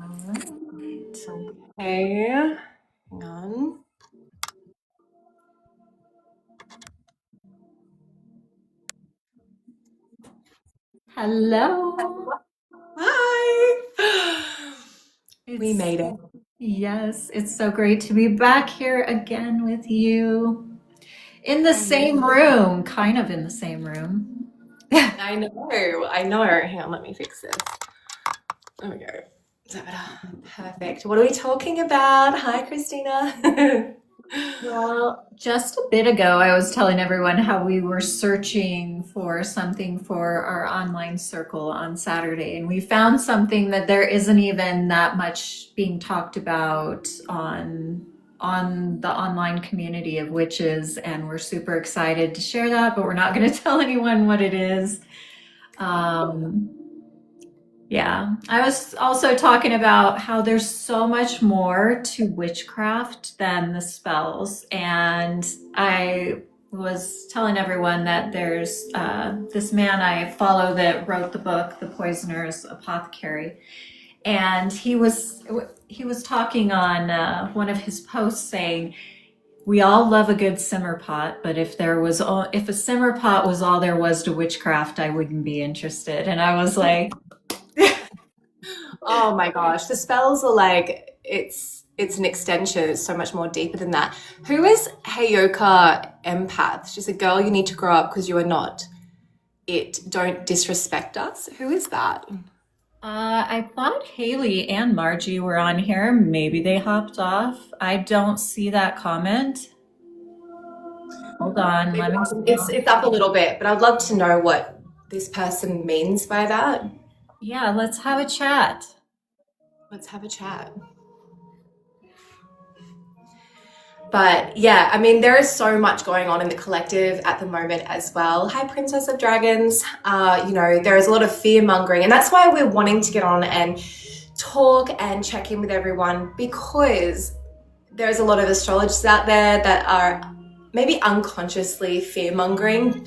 Alright. Okay. Hang on. Hello. Hi. We It's made it. yes, it's so great to be back here again with you in the I same know. room, kind of in the same room. I know. I know. Hang on, let me fix this. There we go. Is that better? Perfect. What are we talking about? Hi, Christina. Well, just a bit ago, I was telling everyone how we were searching for something for our online circle on Saturday, and we found something that there isn't even that much being talked about on the online community of witches, and we're super excited to share that, but we're not going to tell anyone what it is. Um, yeah, I was also talking about how there's so much more to witchcraft than the spells. And I was telling everyone that there's this man I follow that wrote the book, The Poisoner's Apothecary. And he was talking on one of his posts saying, we all love a good simmer pot, but if a simmer pot was all there was to witchcraft, I wouldn't be interested. And I was like, Oh my gosh, the spells are like it's an extension. It's so much more deeper than that. Who is Heyoka Empath? She's a girl you need to grow up because you are not it. Don't disrespect us. Who is that? I thought Haley and Margie were on here. Maybe they hopped off. I don't see that comment. Hold on, Maybe let me it's up a little bit, but I'd love to know what this person means by that. yeah, let's have a chat. Let's have a chat. But yeah, I mean, there is so much going on in the collective at the moment as well. Hi, Princess of Dragons. There is a lot of fear mongering, and that's why we're wanting to get on and talk and check in with everyone because there's a lot of astrologers out there that are maybe unconsciously fear mongering.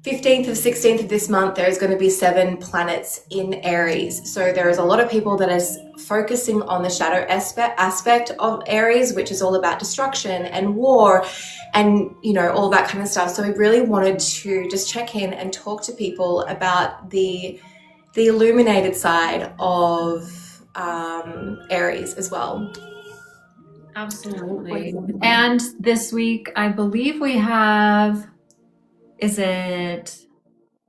15th of 16th of this month, there is going to be 7 planets in Aries. So there is a lot of people that is focusing on the shadow aspect of Aries, which is all about destruction and war and, all that kind of stuff. So we really wanted to just check in and talk to people about the illuminated side of Aries as well. Absolutely. And this week, I believe we have, is it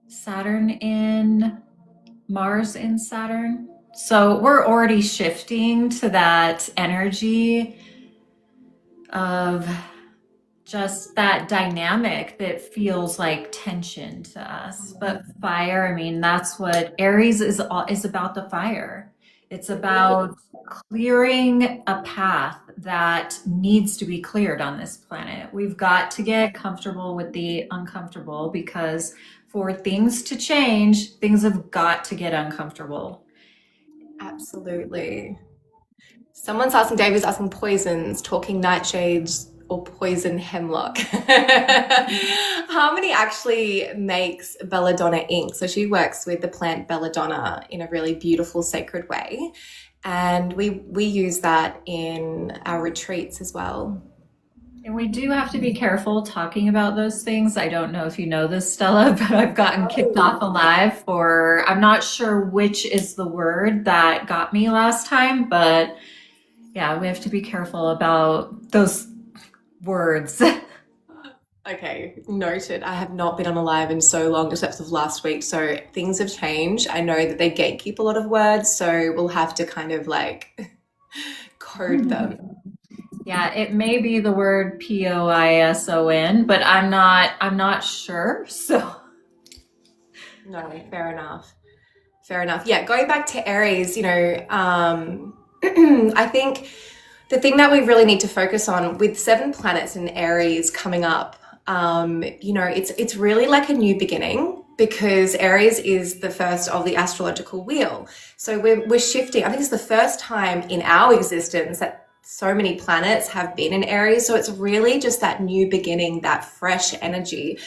Saturn in Mars in Saturn? So we're already shifting to that energy of just that dynamic that feels like tension to us. But fire, I mean, that's what Aries is about, the fire. It's It really about clearing a path that needs to be cleared on this planet. We've got to get comfortable with the uncomfortable because for things to change, things have got to get uncomfortable. absolutely. Someone's asking, Dave is asking poisons, talking nightshades or poison hemlock. Harmony actually makes belladonna ink. So she works with the plant belladonna in a really beautiful, sacred way. And we use that in our retreats as well. And we do have to be careful talking about those things. I don't know if you know this, Stella, but I've gotten kicked off alive for, I'm not sure which is the word that got me last time, but yeah, we have to be careful about those words. Okay, noted. I have not been on a live in so long, except for last week. So things have changed. I know that they gatekeep a lot of words, so we'll have to kind of like code them. Yeah, it may be the word poison, but I'm not sure. So No, fair enough. Fair enough. Yeah, going back to Aries, I think the thing that we really need to focus on with 7 planets in Aries coming up, it's really like a new beginning because Aries is the first of the astrological wheel. So we're shifting. I think it's the first time in our existence that so many planets have been in Aries. So it's really just that new beginning, that fresh energy.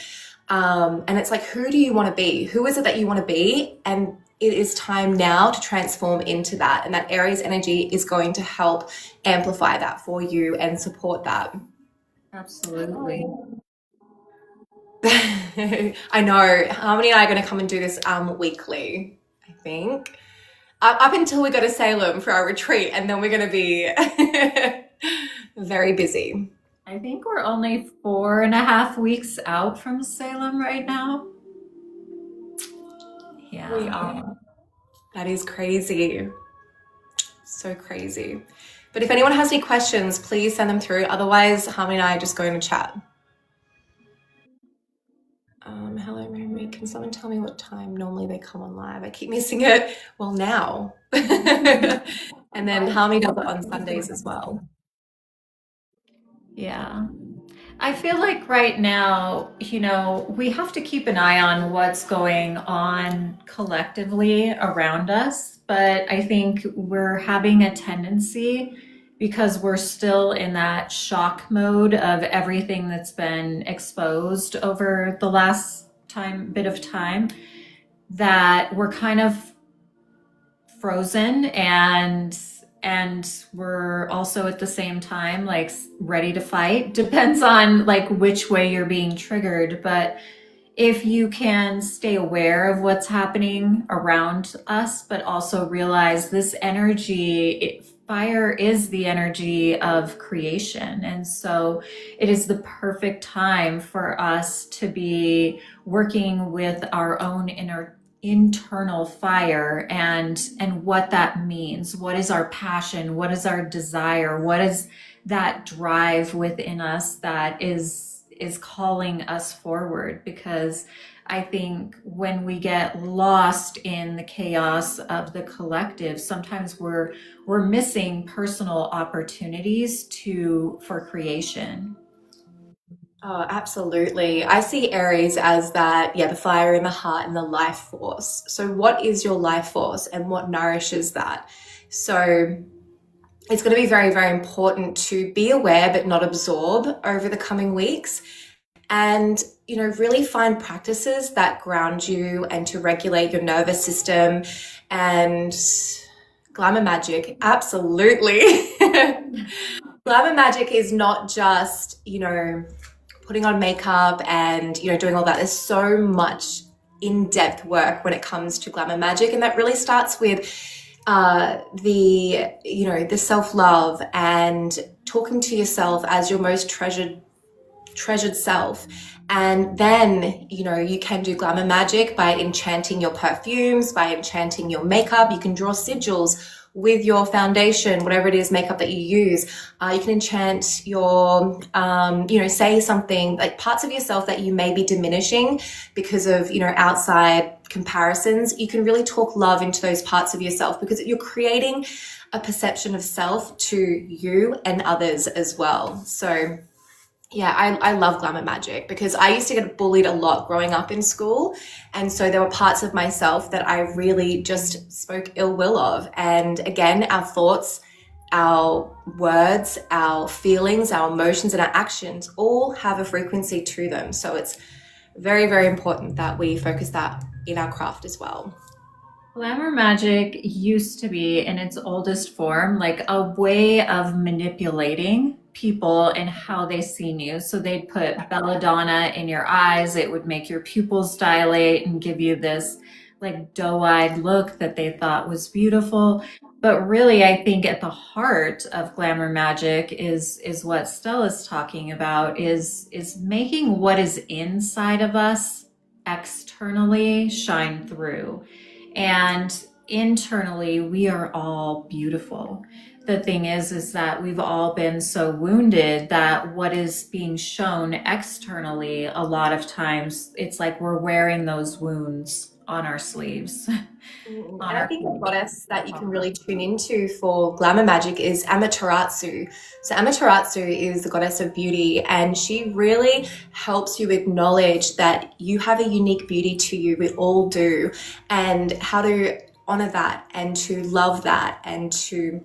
And it's like, who do you want to be? Who is it that you want to be? And it is time now to transform into that. And that Aries energy is going to help amplify that for you and support that. Absolutely. I know. Harmony and I are going to come and do this weekly, I think. Up until we go to Salem for our retreat, and then we're going to be very busy. I think we're only 4.5 weeks out from Salem right now. We Yeah. are. That is crazy. So crazy. But if anyone has any questions, please send them through. Otherwise, Harmony and I are just going to chat. Hello, Mary. Can someone tell me what time normally they come on live? I keep missing it. Well, now. And then Harmony does it on Sundays as well. Yeah. I feel like right now, we have to keep an eye on what's going on collectively around us. But I think we're having a tendency, because we're still in that shock mode of everything that's been exposed over the last bit of time, that we're kind of frozen, and we're also at the same time like ready to fight. Depends on like which way you're being triggered. But if you can stay aware of what's happening around us, but also realize this energy, fire is the energy of creation. And so it is the perfect time for us to be working with our own internal fire, and what that means. What is our passion? What is our desire? What is that drive within us that is calling us forward? Because I think when we get lost in the chaos of the collective, sometimes we're missing personal opportunities for creation. Oh, absolutely. I see Aries as that, yeah, the fire in the heart and the life force. So, what is your life force and what nourishes that? So, it's going to be very, very important to be aware but not absorb over the coming weeks, and really find practices that ground you and to regulate your nervous system. And glamour magic, absolutely. Glamour magic is not just putting on makeup and doing all that. There's so much in-depth work when it comes to glamour magic, and that really starts with the self-love and talking to yourself as your most treasured self. And then you can do glamour magic by enchanting your perfumes, by enchanting your makeup. You can draw sigils with your foundation, whatever it is, makeup that you use. You can enchant your say something, like parts of yourself that you may be diminishing because of outside comparisons. You can really talk love into those parts of yourself, because you're creating a perception of self to you and others as well. So yeah, I love glamour magic because I used to get bullied a lot growing up in school. And so there were parts of myself that I really just spoke ill will of. And again, our thoughts, our words, our feelings, our emotions, and our actions all have a frequency to them. So it's very, very important that we focus that in our craft as well. Glamour magic used to be, in its oldest form, like a way of manipulating people and how they seen you. So they'd put belladonna in your eyes. It would make your pupils dilate and give you this like doe-eyed look that they thought was beautiful. But really, I think at the heart of glamour magic is what Stella's talking about, is making what is inside of us externally shine through. And internally, we are all beautiful. The thing is that we've all been so wounded that what is being shown externally, a lot of times, it's like we're wearing those wounds on our sleeves. And I think the goddess that you can really tune into for glamour magic is Amaterasu. So Amaterasu is the goddess of beauty, and she really helps you acknowledge that you have a unique beauty to you. We all do, and how to honor that and to love that and to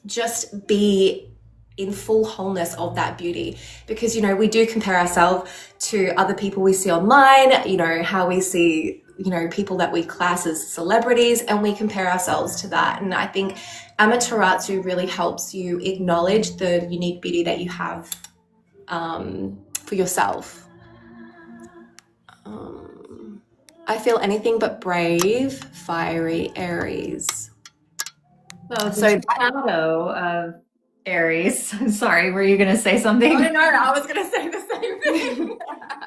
just be in full wholeness of that beauty. Because we do compare ourselves to other people we see online, how we see people that we class as celebrities, and we compare ourselves to that. And I think Amaterasu really helps you acknowledge the unique beauty that you have for yourself. I feel anything but brave, fiery Aries. So So the shadow of Aries. Sorry, were you going to say something? no, I was going to say the same thing.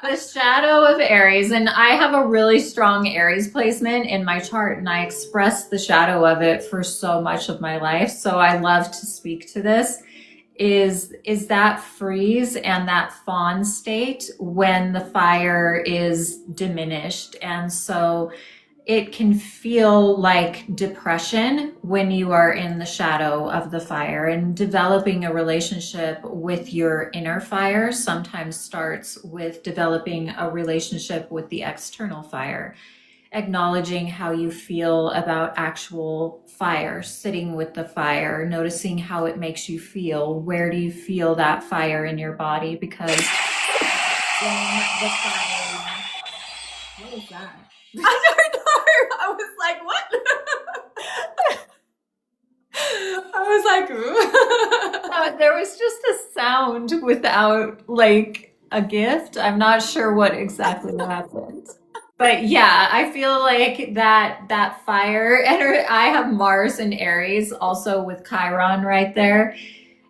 The shadow of Aries, and I have a really strong Aries placement in my chart, and I expressed the shadow of it for so much of my life. So I love to speak to this. Is that freeze and that fawn state when the fire is diminished. And so it can feel like depression when you are in the shadow of the fire, and developing a relationship with your inner fire sometimes starts with developing a relationship with the external fire, acknowledging how you feel about actual fire, sitting with the fire, noticing how it makes you feel. Where do you feel that fire in your body? Because when the fire, what is that? I don't know. I was like, what? I was like, ooh. There was just a sound without like a gift. I'm not sure what exactly happened. But yeah, I feel like that fire, and I have Mars and Aries also with Chiron right there,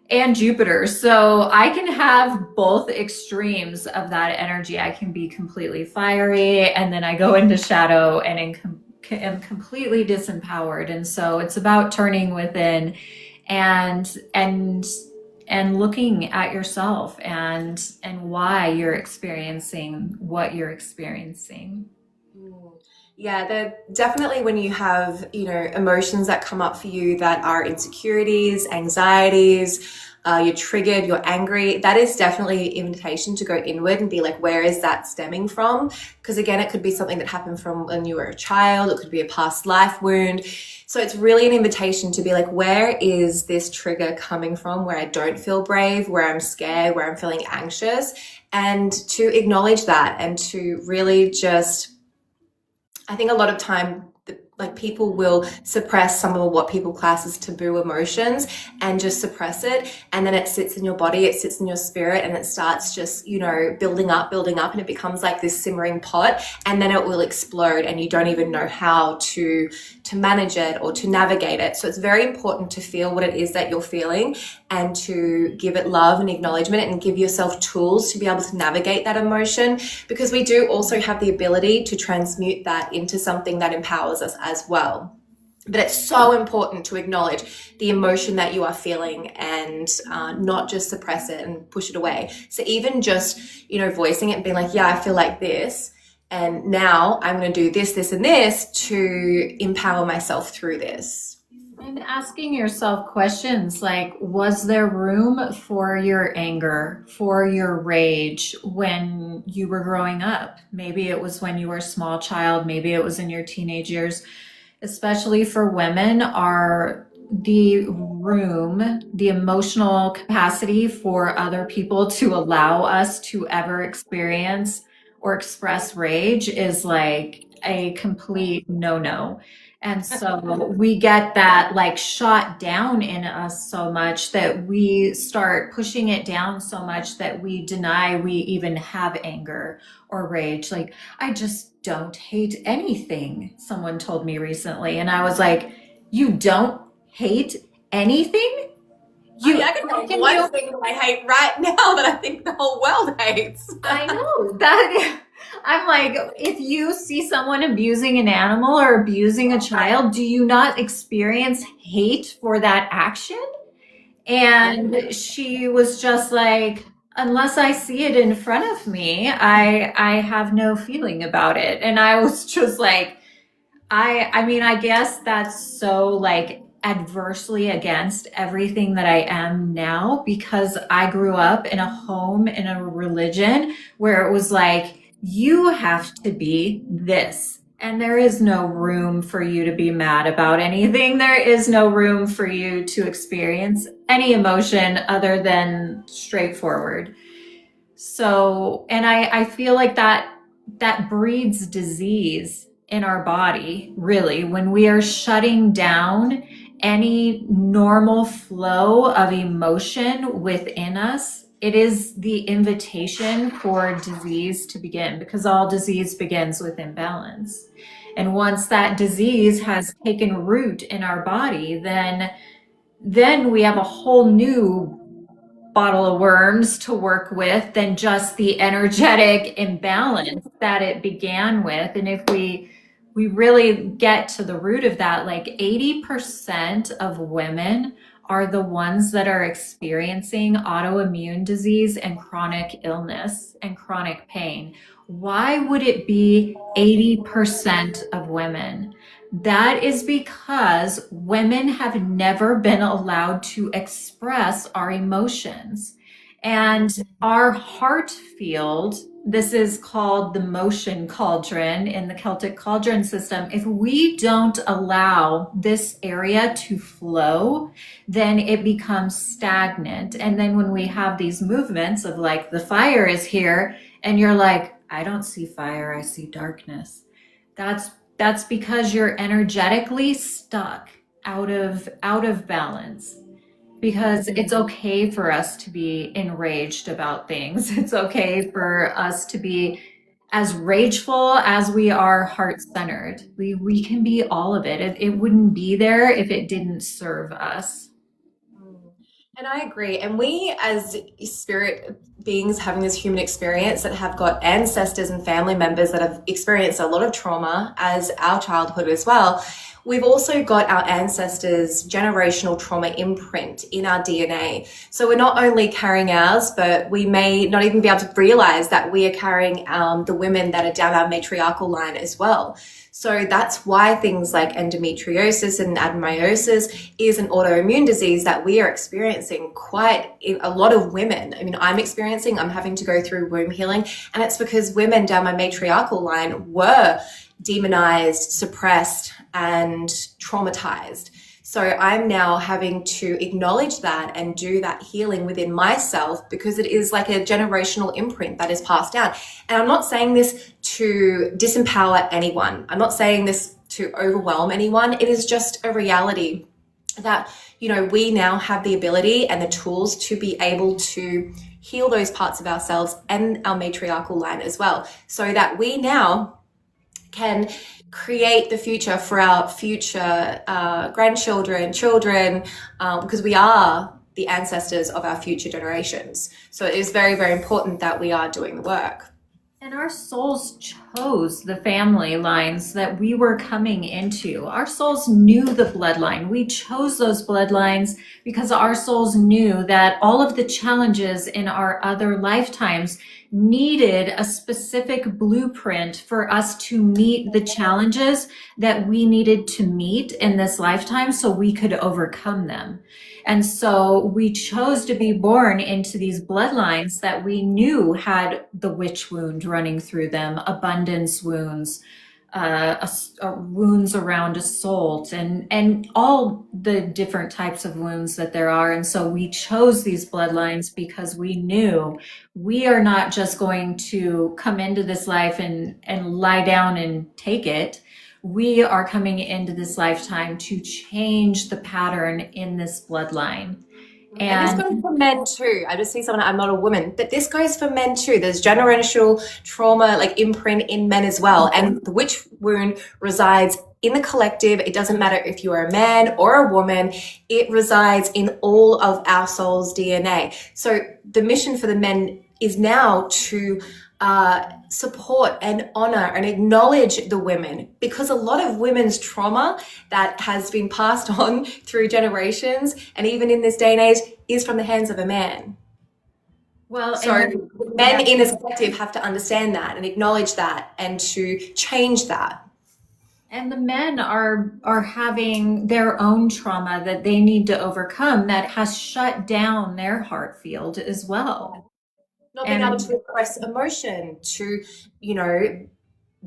and Jupiter. So I can have both extremes of that energy. I can be completely fiery, and then I go into shadow and am completely disempowered. And so it's about turning within and looking at yourself and why you're experiencing what you're experiencing. Yeah, definitely when you have, emotions that come up for you that are insecurities, anxieties, you're triggered, you're angry, that is definitely an invitation to go inward and be like, where is that stemming from? Because again, it could be something that happened from when you were a child, it could be a past life wound. So it's really an invitation to be like, where is this trigger coming from, where I don't feel brave, where I'm scared, where I'm feeling anxious, and to acknowledge that and to really just, I think a lot of time, like people will suppress some of what people class as taboo emotions and just suppress it. And then it sits in your body, it sits in your spirit, and it starts just, building up, and it becomes like this simmering pot, and then it will explode and you don't even know how to manage it or to navigate it. So it's very important to feel what it is that you're feeling and to give it love and acknowledgement and give yourself tools to be able to navigate that emotion, because we do also have the ability to transmute that into something that empowers us as well. But it's so important to acknowledge the emotion that you are feeling and not just suppress it and push it away. So even just, voicing it and being like, yeah, I feel like this, and now I'm going to do this, this, and this to empower myself through this. And asking yourself questions like, was there room for your anger, for your rage when you were growing up? Maybe it was when you were a small child, maybe it was in your teenage years. Especially for women, the emotional capacity for other people to allow us to ever experience or express rage is like a complete no-no. And so we get that like shot down in us so much that we start pushing it down so much that we deny we even have anger or rage. Like, I just don't hate anything, someone told me recently. And I was like, you don't hate anything? I can name one thing that I hate right now that I think the whole world hates. I know that. I'm like, if you see someone abusing an animal or abusing a child, do you not experience hate for that action? And she was just like, unless I see it in front of me, I have no feeling about it. And I was just like, I mean, I guess that's so like adversely against everything that I am now, because I grew up in a home, in a religion where it was like, you have to be this. And there is no room for you to be mad about anything. There is no room for you to experience any emotion other than straightforward. So, and I feel like that breeds disease in our body, really, when we are shutting down any normal flow of emotion within us, it is the invitation for disease to begin, because all disease begins with imbalance. And once that disease has taken root in our body, then we have a whole new bottle of worms to work with than just the energetic imbalance that it began with. And if we really get to the root of that, like 80% of women are the ones that are experiencing autoimmune disease and chronic illness and chronic pain. Why would it be 80% of women? That is because women have never been allowed to express our emotions. And our heart field, this is called the motion cauldron in the Celtic cauldron system. If we don't allow this area to flow, then it becomes stagnant. And then when we have these movements of like the fire is here, and you're like, I don't see fire, I see darkness. That's because you're energetically stuck out of balance. Because it's okay for us to be enraged about things. It's okay for us to be as rageful as we are heart-centered. We can be all of it. It wouldn't be there if it didn't serve us. Mm. And I agree. And we, as spirit beings having this human experience that have got ancestors and family members that have experienced a lot of trauma as our childhood as well, we've also got our ancestors' generational trauma imprint in our DNA. So we're not only carrying ours, but we may not even be able to realize that we are carrying the women that are down our matriarchal line as well. So that's why things like endometriosis and adenomyosis is an autoimmune disease that we are experiencing quite a lot of women. I mean, I'm having to go through womb healing, and it's because women down my matriarchal line were demonized, suppressed, and traumatized. So I'm now having to acknowledge that and do that healing within myself, because it is like a generational imprint that is passed down. And I'm not saying this to disempower anyone. I'm not saying this to overwhelm anyone. It is just a reality that, we now have the ability and the tools to be able to heal those parts of ourselves and our matriarchal line as well, so that we now can create the future for our future grandchildren, children, because we are the ancestors of our future generations. So it is very, very important that we are doing the work. And our souls chose the family lines that we were coming into. Our souls knew the bloodline. We chose those bloodlines because our souls knew that all of the challenges in our other lifetimes needed a specific blueprint for us to meet the challenges that we needed to meet in this lifetime so we could overcome them. And so we chose to be born into these bloodlines that we knew had the witch wound running through them, abundance wounds, wounds around assault, and all the different types of wounds that there are. And so we chose these bloodlines because we knew we are not just going to come into this life and lie down and take it. We are coming into this lifetime to change the pattern in this bloodline. And this And goes for men too. I just see someone, I'm not a woman, but this goes for men too. There's generational trauma, like imprint in men as well. And the witch wound resides in the collective. It doesn't matter if you are a man or a woman, it resides in all of our soul's DNA. So the mission for the men is now to support and honor and acknowledge the women, because a lot of women's trauma that has been passed on through generations and even in this day and age is from the hands of a man. well, So men in this collective have to understand that and acknowledge that and to change that. and the men are having their own trauma that they need to overcome that has shut down their heart field as well. Not being able And to express emotion, to,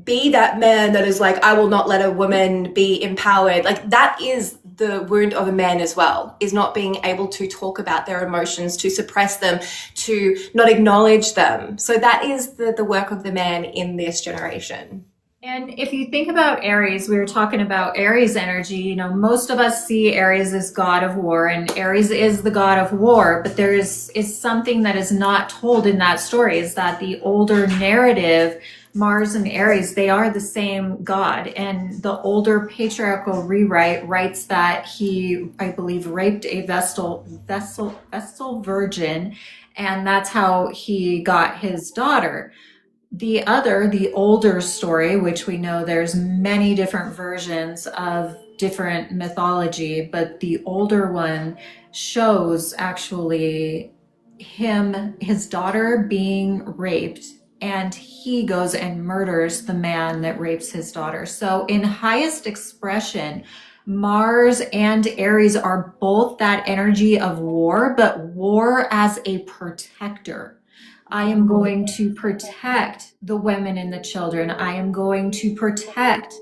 be that man that is like, I will not let a woman be empowered. Like that is the wound of a man as well, is not being able to talk about their emotions, to suppress them, to not acknowledge them. So that is the work of the man in this generation. And if you think about Aries, we were talking about Aries energy. Most of us see Aries as god of war, and Aries is the god of war. But there is something that is not told in that story, is that the older narrative, Mars and Aries, they are the same god. And the older patriarchal rewrite writes that he, I believe, raped a Vestal virgin, and that's how he got his daughter. The older story, which we know there's many different versions of different mythology, but the older one shows actually his daughter being raped, and he goes and murders the man that rapes his daughter. So in highest expression, Mars and Aries are both that energy of war, but war as a protector. I am going to protect the women and the children. I am going to protect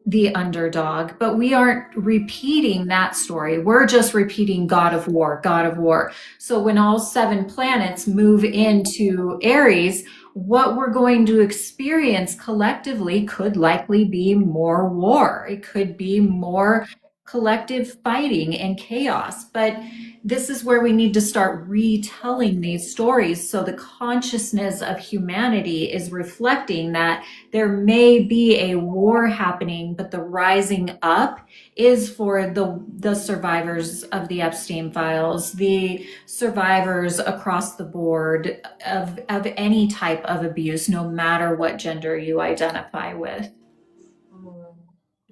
the underdog, but we aren't repeating that story. We're just repeating God of War, God of War. So when all 7 planets move into Aries, what we're going to experience collectively could likely be more war. It could be more collective fighting and chaos. But this is where we need to start retelling these stories, so the consciousness of humanity is reflecting that there may be a war happening, but the rising up is for the survivors of the Epstein files, the survivors across the board of any type of abuse, no matter what gender you identify with.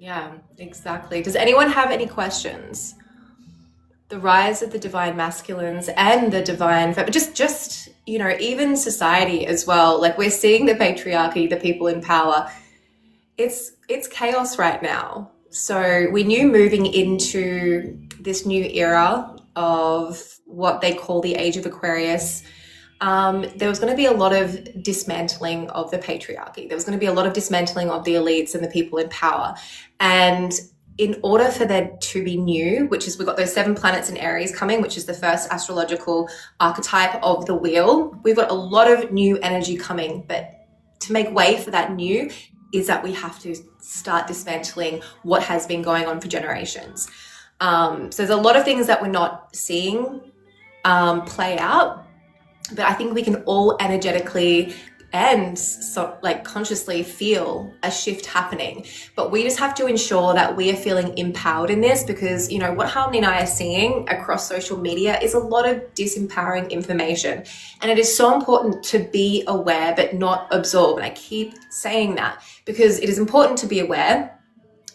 Yeah, exactly. Does anyone have any questions? The rise of the divine masculines and the divine just even society as well. Like, we're seeing the patriarchy, the people in power. It's chaos right now. So we knew moving into this new era of what they call the age of Aquarius, there was going to be a lot of dismantling of the patriarchy. There was going to be a lot of dismantling of the elites and the people in power. And in order for there to be new, which is, we've got those 7 planets in Aries coming, which is the first astrological archetype of the wheel. We've got a lot of new energy coming, but to make way for that new is that we have to start dismantling what has been going on for generations. So there's a lot of things that we're not seeing play out, but I think we can all energetically and consciously feel a shift happening. But we just have to ensure that we are feeling empowered in this, because what Harmony and I are seeing across social media is a lot of disempowering information, and it is so important to be aware but not absorb. And I keep saying that because it is important to be aware,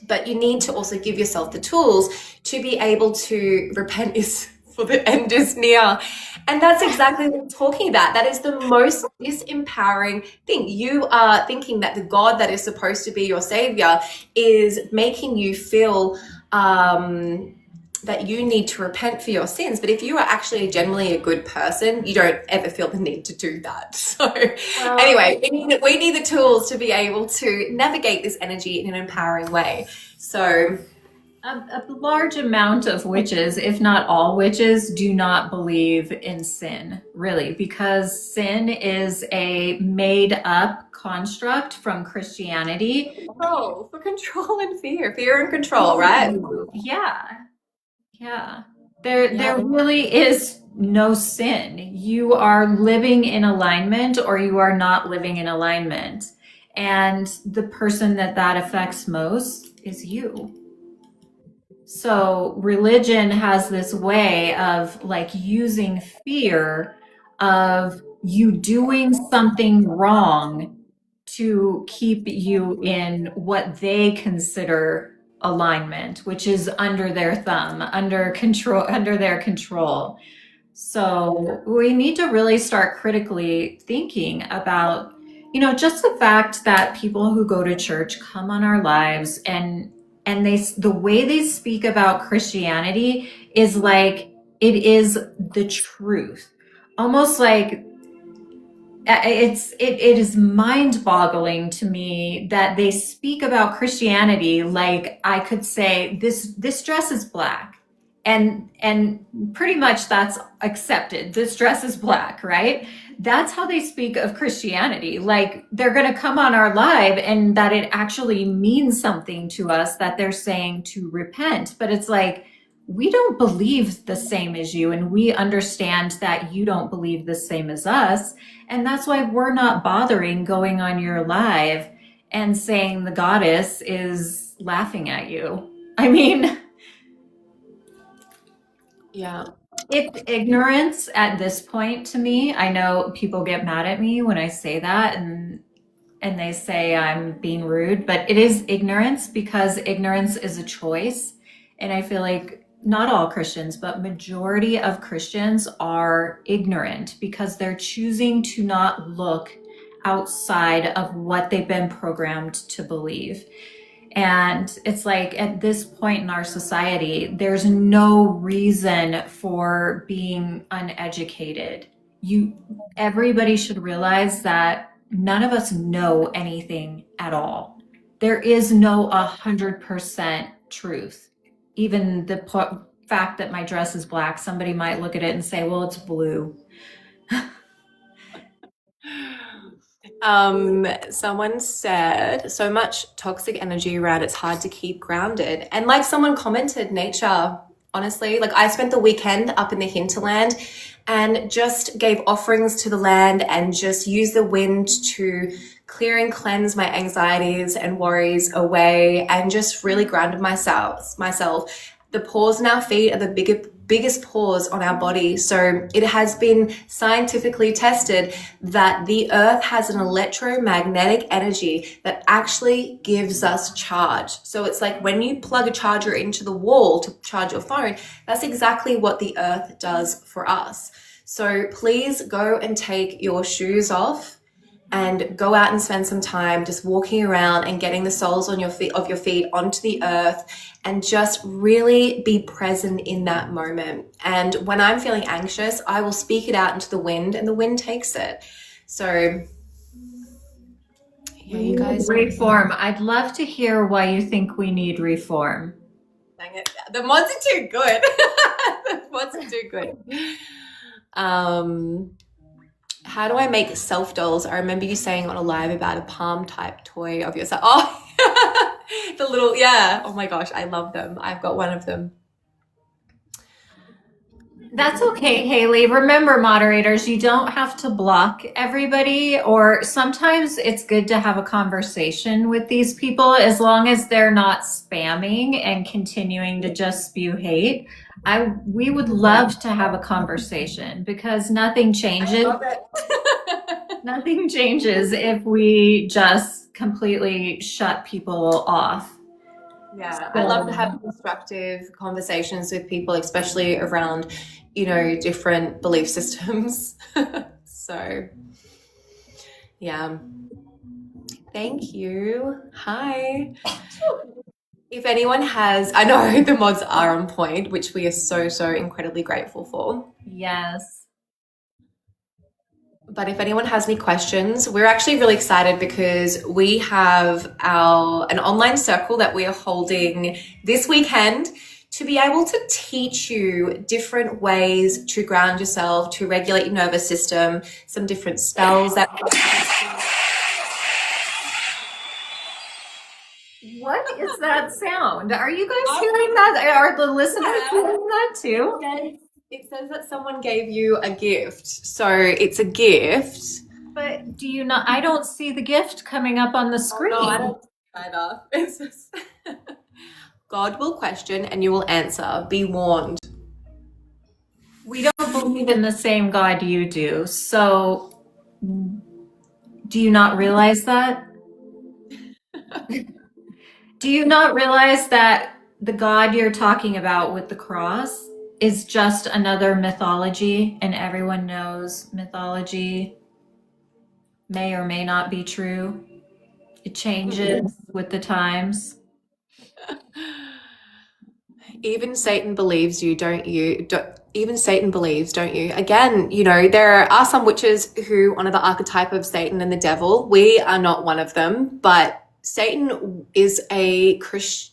but you need to also give yourself the tools to be able to repent is for the end is near. And that's exactly what I'm talking about. That is the most disempowering thing. You are thinking that the God that is supposed to be your savior is making you feel that you need to repent for your sins. But if you are actually genuinely a good person, you don't ever feel the need to do that. So anyway, we need the tools to be able to navigate this energy in an empowering way. So a large amount of witches, if not all witches, do not believe in sin, really, because sin is a made up construct from Christianity. Oh, for control and fear and control, right? Yeah. There really is no sin. You are living in alignment, or you are not living in alignment. And the person that affects most is you. So religion has this way of using fear of you doing something wrong to keep you in what they consider alignment, which is under their thumb, under their control. So we need to really start critically thinking about, just the fact that people who go to church come on our lives, and the way they speak about Christianity is like it is the truth. Almost like it is mind-boggling to me that they speak about Christianity like I could say this dress is black, and pretty much that's accepted. This dress is black, right? That's how they speak of Christianity. Like they're going to come on our live and that it actually means something to us that they're saying to repent. But it's like, we don't believe the same as you, and we understand that you don't believe the same as us. And that's why we're not bothering going on your live and saying the goddess is laughing at you. I mean, Yeah. it's ignorance at this point to me. I know people get mad at me when I say that and they say I'm being rude, but it is ignorance because ignorance is a choice. And I feel like not all Christians, but majority of Christians are ignorant because they're choosing to not look outside of what they've been programmed to believe. And it's like at this point in our society, there's no reason for being uneducated. Everybody should realize that none of us know anything at all. There is no 100% truth. Even the fact that my dress is black, somebody might look at it and say, well, it's blue. Someone said so much toxic energy around, it's hard to keep grounded. And like someone commented, nature, honestly, like I spent the weekend up in the hinterland and just gave offerings to the land and just used the wind to clear and cleanse my anxieties and worries away and just really grounded myself. The pores in our feet are the biggest pores on our body. So it has been scientifically tested that the earth has an electromagnetic energy that actually gives us charge. So it's like when you plug a charger into the wall to charge your phone, that's exactly what the earth does for us. So please go and take your shoes off and go out and spend some time just walking around and getting the soles on your feet onto the earth and just really be present in that moment. And when I'm feeling anxious, I will speak it out into the wind and the wind takes it. So yeah, you guys. Reform. I'd love to hear why you think we need reform. Dang it. The mods are too good. The mods are too good. How do I make self dolls? I remember you saying on a live about a palm type toy of yourself. Oh, the little, yeah. Oh my gosh, I love them. I've got one of them. That's okay, Haley. Remember, moderators, you don't have to block everybody, or sometimes it's good to have a conversation with these people as long as they're not spamming and continuing to just spew hate. We would love to have a conversation because nothing changes. Nothing changes if we just completely shut people off. Yeah, I love to have constructive conversations with people, especially around, different belief systems. So, yeah. Thank you. Hi. If anyone has, I know the mods are on point, which we are so, so incredibly grateful for. Yes. But if anyone has any questions, we're actually really excited because we have an online circle that we are holding this weekend to be able to teach you different ways to ground yourself, to regulate your nervous system, some different spells that. What is that sound? Are you guys hearing that? Are the listeners hearing that too? It says that someone gave you a gift. So it's a gift. But do you not? I don't see the gift coming up on the screen. Oh, no, I don't either. It's just God will question and you will answer. Be warned. We don't believe in the same God you do. So do you not realize that? Do you not realize that the God you're talking about with the cross is just another mythology, and everyone knows mythology may or may not be true? It changes with the times. Even Satan believes you, don't you? Even Satan believes, don't you? Again, there are some witches who honor the archetype of Satan and the devil. We are not one of them, but Satan is a Christian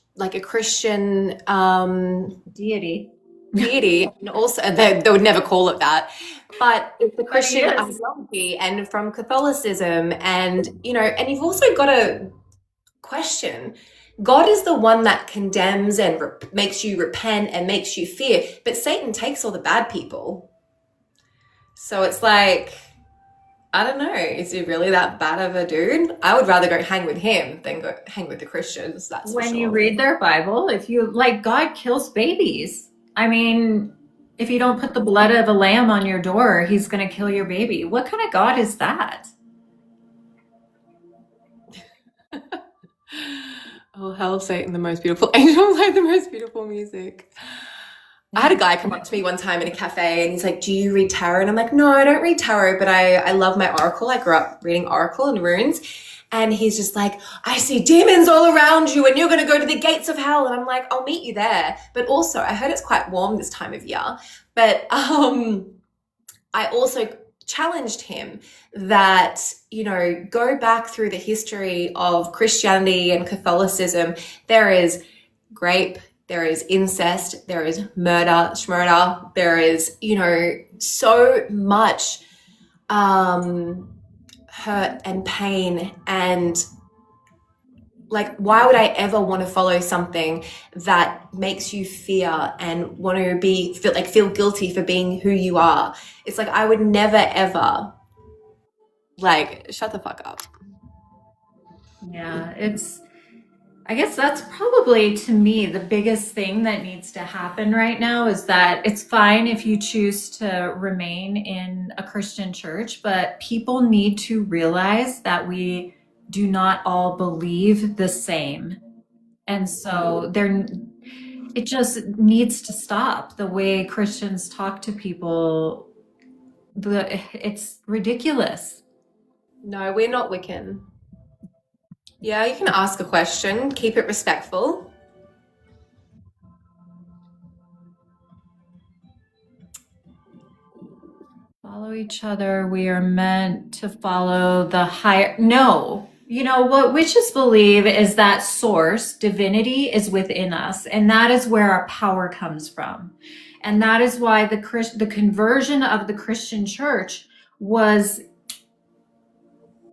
Deity. deity, and also they would never call it that, but it's the But he Christian is. ideology and from Catholicism, and and you've also got to question. God is the one that condemns and makes you repent and makes you fear, but Satan takes all the bad people. So it's like, I don't know, is he really that bad of a dude? I would rather go hang with him than go hang with the Christians, that's for When you sure. read their Bible, if you like, God kills babies. I mean, if you don't put the blood of a lamb on your door, he's going to kill your baby. What kind of God is that? Oh, hell, Satan, the most beautiful angel, like the most beautiful music. I had a guy come up to me one time in a cafe and he's like, "Do you read tarot?" And I'm like, "No, I don't read tarot, but I love my oracle. I grew up reading oracle and runes." And he's just like, "I see demons all around you and you're going to go to the gates of hell." And I'm like, "I'll meet you there." But also, I heard it's quite warm this time of year. But I also challenged him that, go back through the history of Christianity and Catholicism. There is rape, there is incest, there is murder, schmurder, there is, so much hurt and pain. And like, why would I ever want to follow something that makes you fear and want to feel guilty for being who you are? It's like, I would never ever, like, shut the fuck up. Yeah, I guess that's probably to me the biggest thing that needs to happen right now is that it's fine if you choose to remain in a Christian church, but people need to realize that we do not all believe the same. And so it just needs to stop the way Christians talk to people. It's ridiculous. No, we're not Wiccan. Yeah, you can ask a question, keep it respectful. Follow each other. We are meant to follow the higher. No. You know what witches believe is that source, divinity, is within us, and that is where our power comes from. And that is why the conversion of the Christian church was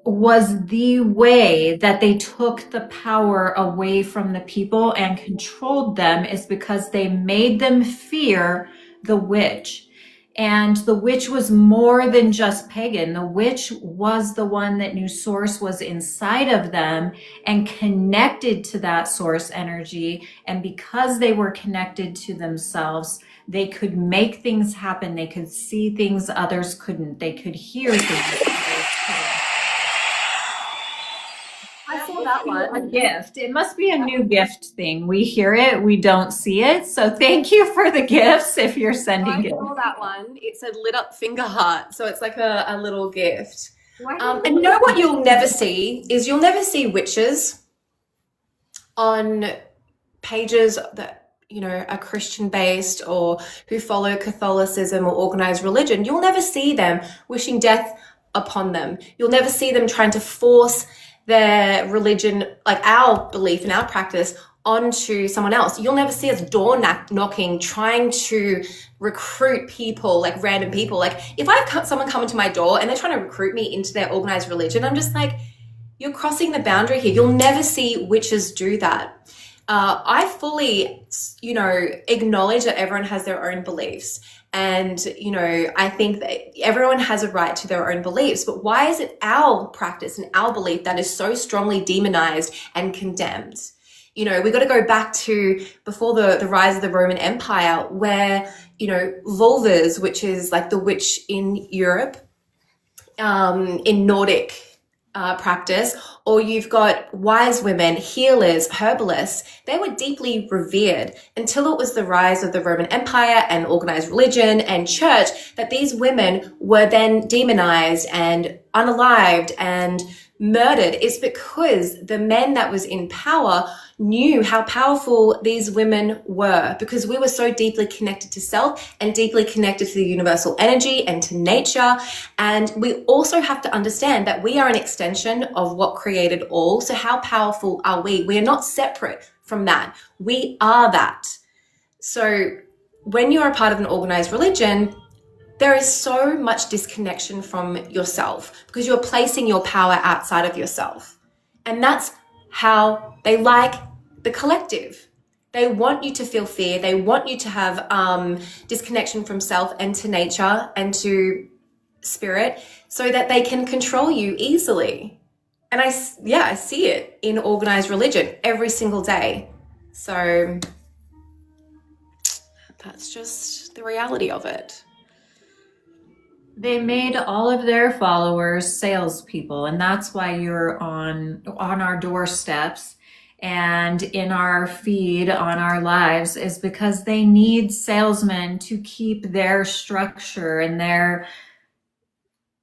the way that they took the power away from the people and controlled them, is because they made them fear the witch. And the witch was more than just pagan. The witch was the one that knew source was inside of them and connected to that source energy. And because they were connected to themselves, they could make things happen. They could see things others couldn't. They could hear things others couldn't. I That saw must that be a one. gift. It must be a new gift thing. We hear it, we don't see it. So thank you for the gifts if you're sending I gifts. saw that one. It's a lit up finger heart. So it's like a little gift. Why And you know what you'll never see is you'll never see witches on pages that, are Christian based or who follow Catholicism or organized religion. You'll never see them wishing death upon them. You'll never see them trying to force their religion, like our belief and our practice, onto someone else. You'll never see us door knocking, trying to recruit people, like random people. Like if I have someone come into my door and they're trying to recruit me into their organized religion, I'm just like, you're crossing the boundary here. You'll never see witches do that. I fully, acknowledge that everyone has their own beliefs. And, I think that everyone has a right to their own beliefs. But why is it our practice and our belief that is so strongly demonized and condemned? We got to go back to before the rise of the Roman Empire, where, vulvas, which is like the witch in Europe, in Nordic practice, or you've got wise women, healers, herbalists. They were deeply revered until it was the rise of the Roman Empire and organized religion and church that these women were then demonized and unalived and murdered. It's because the men that was in power knew how powerful these women were, because we were so deeply connected to self and deeply connected to the universal energy and to nature. And we also have to understand that we are an extension of what created all. So how powerful are we? We are not separate from that. We are that. So when you're a part of an organized religion, there is so much disconnection from yourself because you're placing your power outside of yourself. And that's how they like the collective. They want you to feel fear. They want you to have disconnection from self and to nature and to spirit so that they can control you easily. And I see it in organized religion every single day. So that's just the reality of it. They made all of their followers salespeople, and that's why you're on our doorsteps and in our feed on our lives, is because they need salesmen to keep their structure and their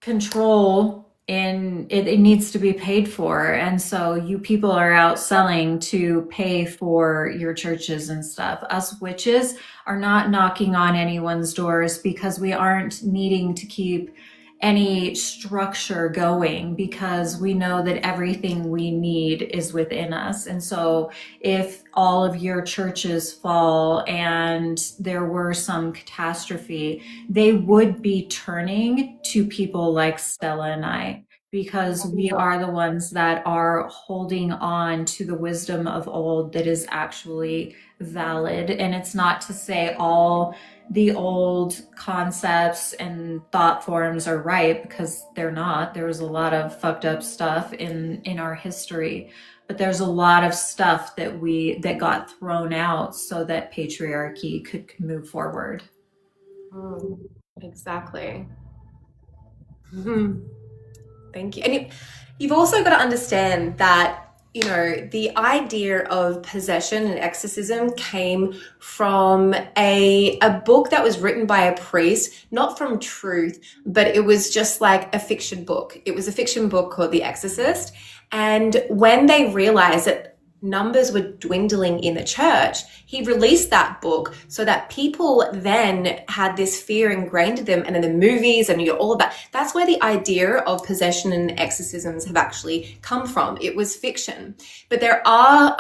control in it. It needs to be paid for, and so you people are out selling to pay for your churches and stuff. Us witches are not knocking on anyone's doors because we aren't needing to keep any structure going, because we know that everything we need is within us. And so if all of your churches fall and there were some catastrophe, they would be turning to people like Stella and I, because we are the ones that are holding on to the wisdom of old that is actually valid. And it's not to say all the old concepts and thought forms are right, because they're not. There was a lot of fucked up stuff in our history, but there's a lot of stuff that got thrown out so that patriarchy could move forward. Exactly. Thank you. And you've also got to understand that, the idea of possession and exorcism came from a book that was written by a priest, not from truth, but it was just like a fiction book. It was a fiction book called The Exorcist. And when they realized that numbers were dwindling in the church, he released that book so that people then had this fear ingrained in them. And in the movies and all of that, that's where the idea of possession and exorcisms have actually come from. It was fiction. But there are,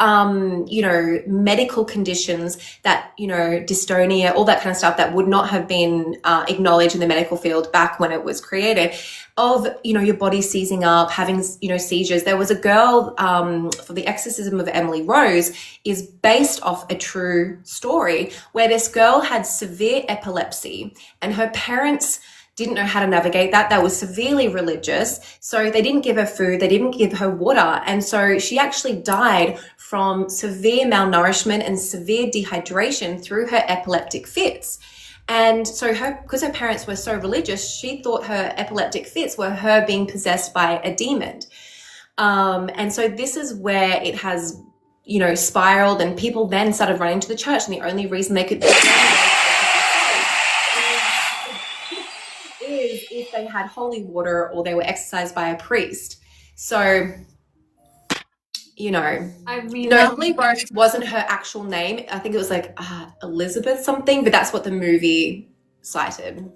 medical conditions that, dystonia, all that kind of stuff that would not have been acknowledged in the medical field back when it was created, of, your body seizing up, having, seizures. There was a girl for The Exorcism of Emily Rose is based off a true story where this girl had severe epilepsy and her parents didn't know how to navigate that. They were severely religious. So they didn't give her food. They didn't give her water. And so she actually died from severe malnourishment and severe dehydration through her epileptic fits. And so because her parents were so religious, she thought her epileptic fits were her being possessed by a demon. And so this is where it has, spiraled, and people then started running to the church, and the only reason they could is if they had holy water or they were exorcised by a priest. So, I mean, Emily Rose wasn't her actual name. I think it was like Elizabeth something, but that's what the movie cited.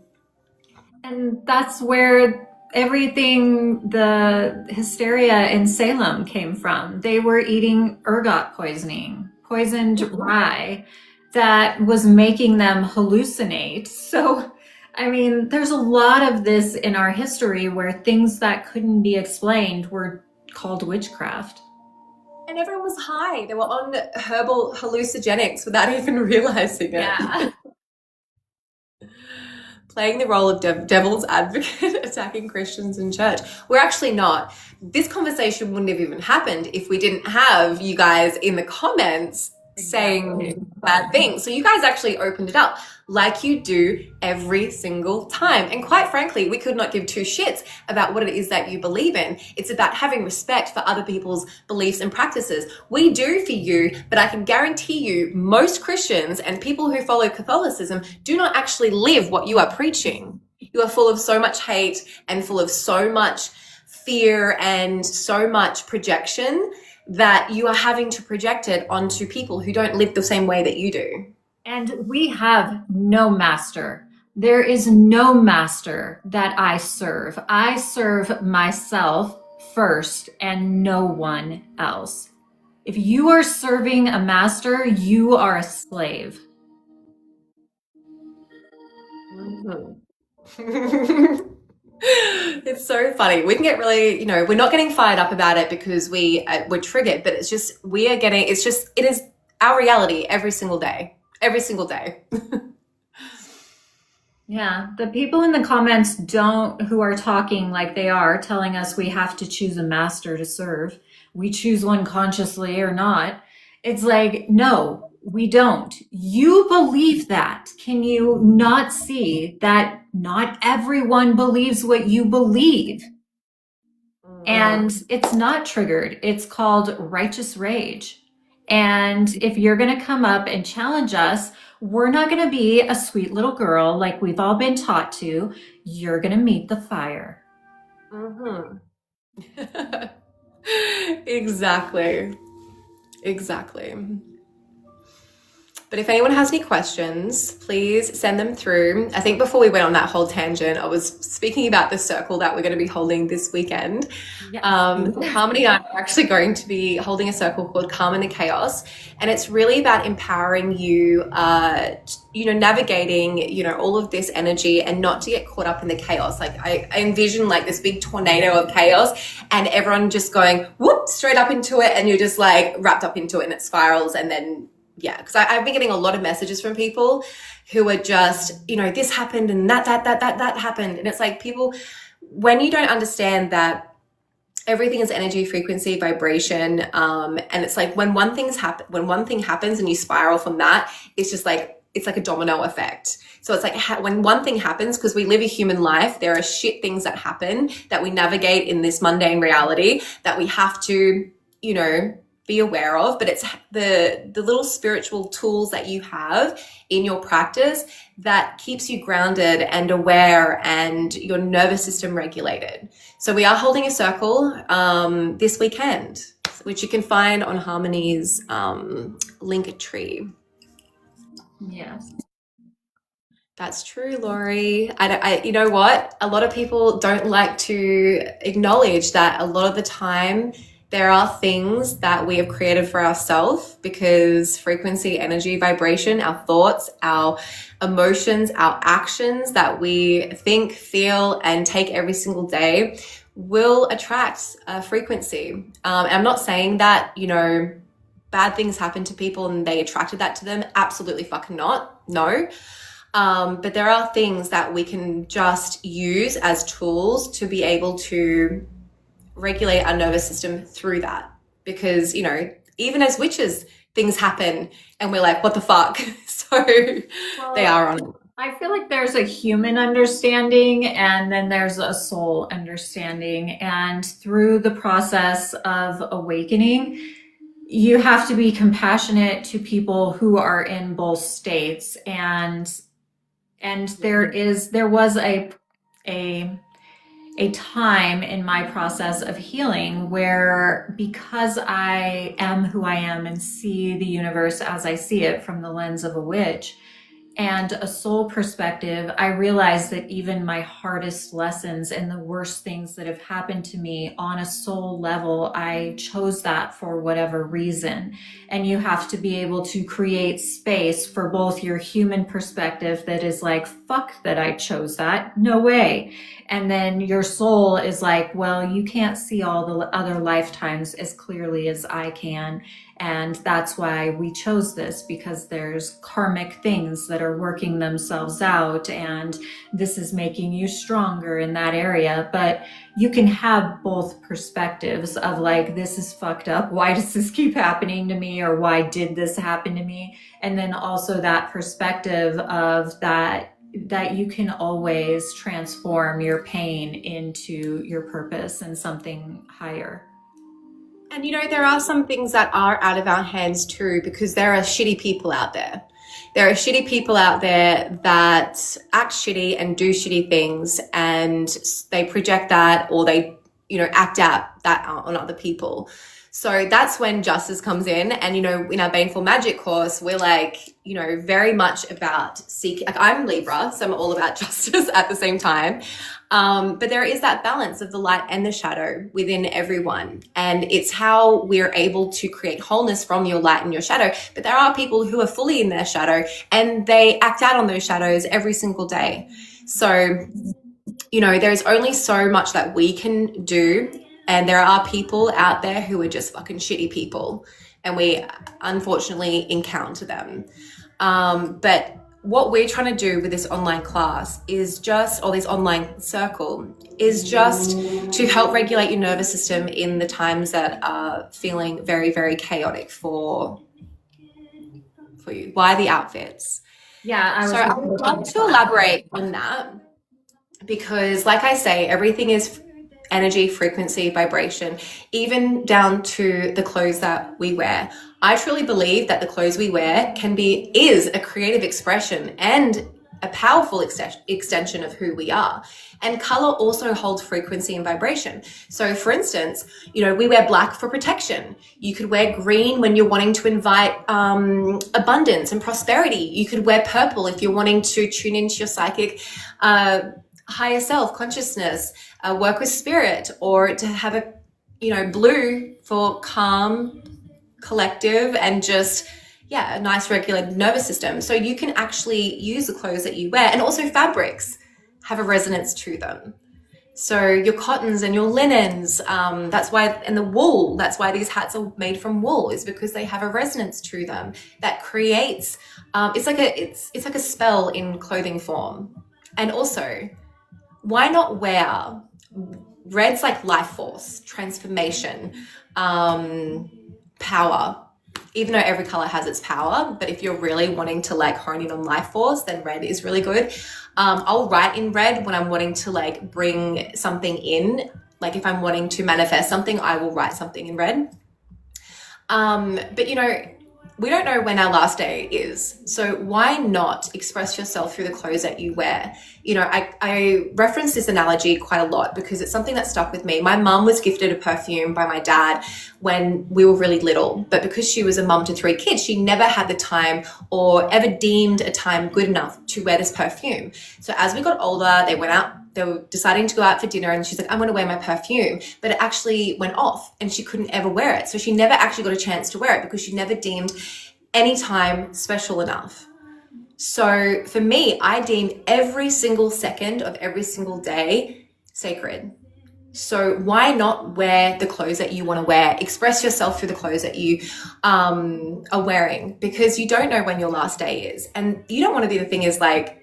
and that's where everything, the hysteria in Salem came from. They were eating ergot poisoning, poisoned rye that was making them hallucinate. So, I mean, there's a lot of this in our history where things that couldn't be explained were called witchcraft. And everyone was high. They were on herbal hallucinogenics without even realizing it. Yeah. Playing the role of devil's advocate, attacking Christians in church. We're actually not. This conversation wouldn't have even happened if we didn't have you guys in the comments saying bad things. So you guys actually opened it up like you do every single time. And quite frankly, we could not give two shits about what it is that you believe in. It's about having respect for other people's beliefs and practices. We do for you, but I can guarantee you most Christians and people who follow Catholicism do not actually live what you are preaching. You are full of so much hate and full of so much fear and so much projection that you are having to project it onto people who don't live the same way that you do. And we have no master. There is no master that I serve. I serve myself first and no one else. If you are serving a master, you are a slave. Mhm. It's so funny. We can get really, we're not getting fired up about it because we're triggered, but it's just we are getting. It's just it is our reality every single day, every single day. Yeah, the people in the comments don't, who are talking like they are, telling us we have to choose a master to serve. We choose one consciously or not. It's like, no, we don't. You believe that. Can you not see that not everyone believes what you believe? And Mhm. it's not triggered. It's called righteous rage. And if you're going to come up and challenge us, we're not going to be a sweet little girl like we've all been taught to. You're going to meet the fire. Mhm. Exactly. Exactly. But if anyone has any questions, please send them through. I think before we went on that whole tangent, I was speaking about the circle that we're going to be holding this weekend. Yes. Harmony and I are actually going to be holding a circle called Calm in the Chaos. And it's really about empowering you, navigating, all of this energy and not to get caught up in the chaos. Like I envision like this big tornado of chaos and everyone just going whoop straight up into it. And you're just like wrapped up into it and it spirals and then yeah, because I've been getting a lot of messages from people who are just, this happened and that happened. And it's like people, when you don't understand that everything is energy, frequency, vibration, and it's like when one thing happens and you spiral from that, it's just like, it's like a domino effect. So it's like when one thing happens, because we live a human life, there are shit things that happen that we navigate in this mundane reality that we have to, be aware of, but it's the little spiritual tools that you have in your practice that keeps you grounded and aware and your nervous system regulated. So we are holding a circle this weekend, which you can find on Harmony's link tree. Yes. That's true, Laurie. You know what? A lot of people don't like to acknowledge that a lot of the time there are things that we have created for ourselves because frequency, energy, vibration, our thoughts, our emotions, our actions that we think, feel, and take every single day will attract a frequency. I'm not saying that, bad things happen to people and they attracted that to them. Absolutely fucking not. No. But there are things that we can just use as tools to be able to regulate our nervous system through that. Because, even as witches, things happen and we're like, what the fuck? So they Well, are on it. I feel like there's a human understanding and then there's a soul understanding. And through the process of awakening, you have to be compassionate to people who are in both states. And there was a a time in my process of healing where, because I am who I am and see the universe as I see it from the lens of a witch and a soul perspective, I realized that even my hardest lessons and the worst things that have happened to me on a soul level, I chose that for whatever reason. And you have to be able to create space for both your human perspective that is like, fuck that I chose that. No way. And then your soul is like, well, you can't see all the other lifetimes as clearly as I can. And that's why we chose this, because there's karmic things that are working themselves out, and this is making you stronger in that area. But you can have both perspectives of like, this is fucked up. Why does this keep happening to me? Or why did this happen to me? And then also that perspective of that you can always transform your pain into your purpose and something higher. And there are some things that are out of our hands too, because there are shitty people out there. There are shitty people out there that act shitty and do shitty things, and they project that, or they, act out that on other people. So that's when justice comes in. And, you know, in our Baneful Magic course, we're like, you know, very much about seeking, like I'm Libra, so I'm all about justice at the same time. But there is that balance of the light and the shadow within everyone. And it's how we're able to create wholeness from your light and your shadow. But there are people who are fully in their shadow and they act out on those shadows every single day. So, you know, there's only so much that we can do. And there are people out there who are just fucking shitty people. And we unfortunately encounter them. But what we're trying to do with this online class is just, or this online circle, is just to help regulate your nervous system in the times that are feeling very, very chaotic for you. Why the outfits? Yeah, I would love to elaborate on that because, like I say, everything is energy, frequency, vibration, even down to the clothes that we wear. I truly believe that the clothes we wear is a creative expression and a powerful extension of who we are. And color also holds frequency and vibration. So for instance, you know, we wear black for protection. You could wear green when you're wanting to invite abundance and prosperity. You could wear purple if you're wanting to tune into your psychic higher self consciousness, work with spirit, or to have a, you know, blue for calm, collective, and just, yeah, a nice regulated nervous system. So you can actually use the clothes that you wear, and also fabrics have a resonance to them. So your cottons and your linens, that's why, and the wool, that's why these hats are made from wool, is because they have a resonance to them that creates, it's like a spell in clothing form. And also, why not wear red's like life force, transformation, power, even though every color has its power. But if you're really wanting to like hone in on life force, then red is really good. I'll write in red when I'm wanting to like bring something in. Like if I'm wanting to manifest something, I will write something in red. But you know, we don't know when our last day is. So why not express yourself through the clothes that you wear? You know, I reference this analogy quite a lot because it's something that stuck with me. My mum was gifted a perfume by my dad when we were really little, but because she was a mum to 3 kids, she never had the time or ever deemed a time good enough to wear this perfume. So as we got older, they were deciding to go out for dinner and she's like, I'm going to wear my perfume, but it actually went off and she couldn't ever wear it. So she never actually got a chance to wear it because she never deemed any time special enough. So for me, I deem every single second of every single day sacred. So why not wear the clothes that you want to wear? Express yourself through the clothes that you are wearing, because you don't know when your last day is. And you don't want to be, the thing is like,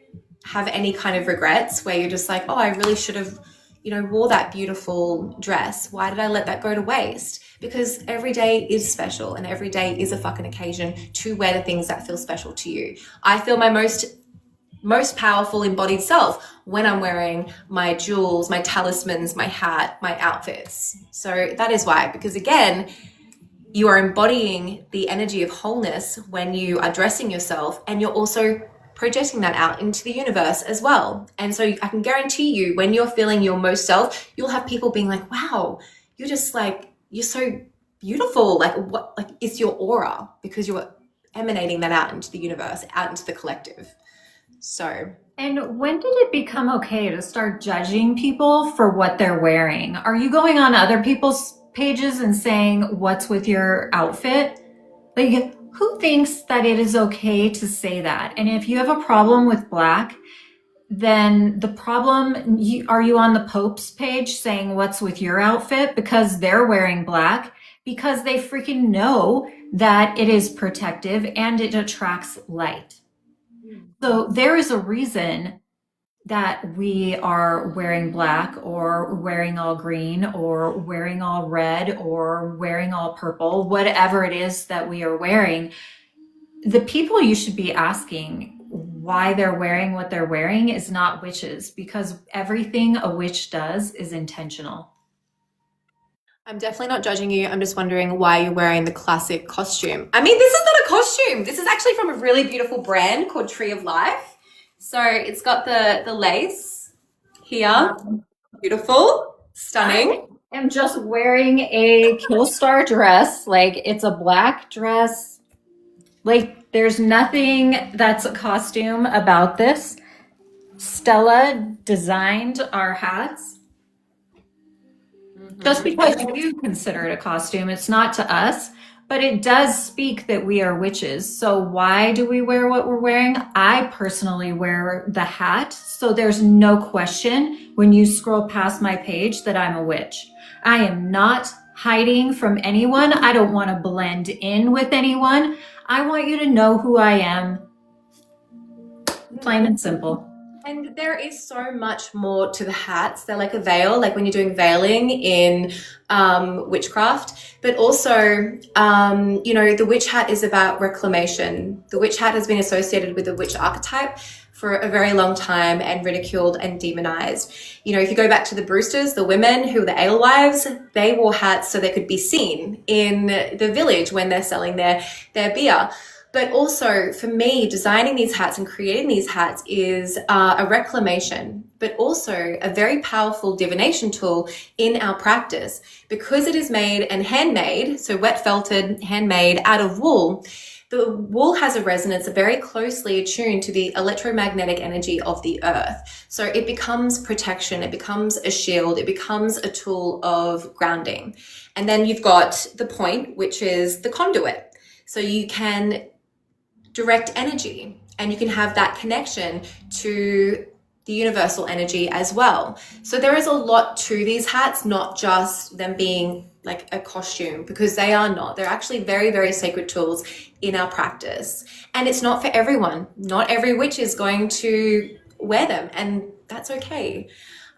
have any kind of regrets where you're just like, oh, I really should have, you know, wore that beautiful dress. Why did I let that go to waste? Because every day is special and every day is a fucking occasion to wear the things that feel special to you. I feel my most powerful embodied self when I'm wearing my jewels, my talismans, my hat, my outfits. So that is why, because again, you are embodying the energy of wholeness when you are dressing yourself, and you're also projecting that out into the universe as well. And so I can guarantee you, when you're feeling your most self, you'll have people being like, wow, you're just like, you're so beautiful. Like what, like it's your aura, because you're emanating that out into the universe, out into the collective. So. And when did it become okay to start judging people for what they're wearing? Are you going on other people's pages and saying, what's with your outfit? Like, who thinks that it is okay to say that? And if you have a problem with black, then the problem, are you on the Pope's page saying what's with your outfit because they're wearing black? Because they freaking know that it is protective and it attracts light. So there is a reason that we are wearing black or wearing all green or wearing all red or wearing all purple, whatever it is that we are wearing. The people you should be asking why they're wearing what they're wearing is not witches, because everything a witch does is intentional. I'm definitely not judging you. I'm just wondering why you're wearing the classic costume. I mean, this is not a costume. This is actually from a really beautiful brand called Tree of Life. So it's got the lace here. Beautiful, stunning. am just wearing a Killstar dress. Like, it's a black dress. Like, there's nothing that's a costume about this. Stella designed our hats. Just because you consider it a costume, it's not to us, but it does speak that we are witches. So why do we wear what we're wearing? I personally wear the hat, so there's no question when you scroll past my page that I'm a witch. I am not hiding from anyone. I don't want to blend in with anyone. I want you to know who I am, plain and simple. And there is so much more to the hats. They're like a veil, like when you're doing veiling in witchcraft. But also, the witch hat is about reclamation. The witch hat has been associated with the witch archetype for a very long time and ridiculed and demonized. If you go back to the Brewsters, the women who were the alewives, they wore hats so they could be seen in the village when they're selling their beer. But also for me, designing these hats and creating these hats is a reclamation, but also a very powerful divination tool in our practice because it is made and handmade, so wet felted, handmade out of wool. The wool has a resonance very closely attuned to the electromagnetic energy of the earth. So it becomes protection, it becomes a shield, it becomes a tool of grounding. And then you've got the point, which is the conduit. So you can direct energy and you can have that connection to the universal energy as well. So there is a lot to these hats, not just them being like a costume, because they are not. They're actually very, very sacred tools in our practice. And it's not for everyone. Not every witch is going to wear them, and that's okay.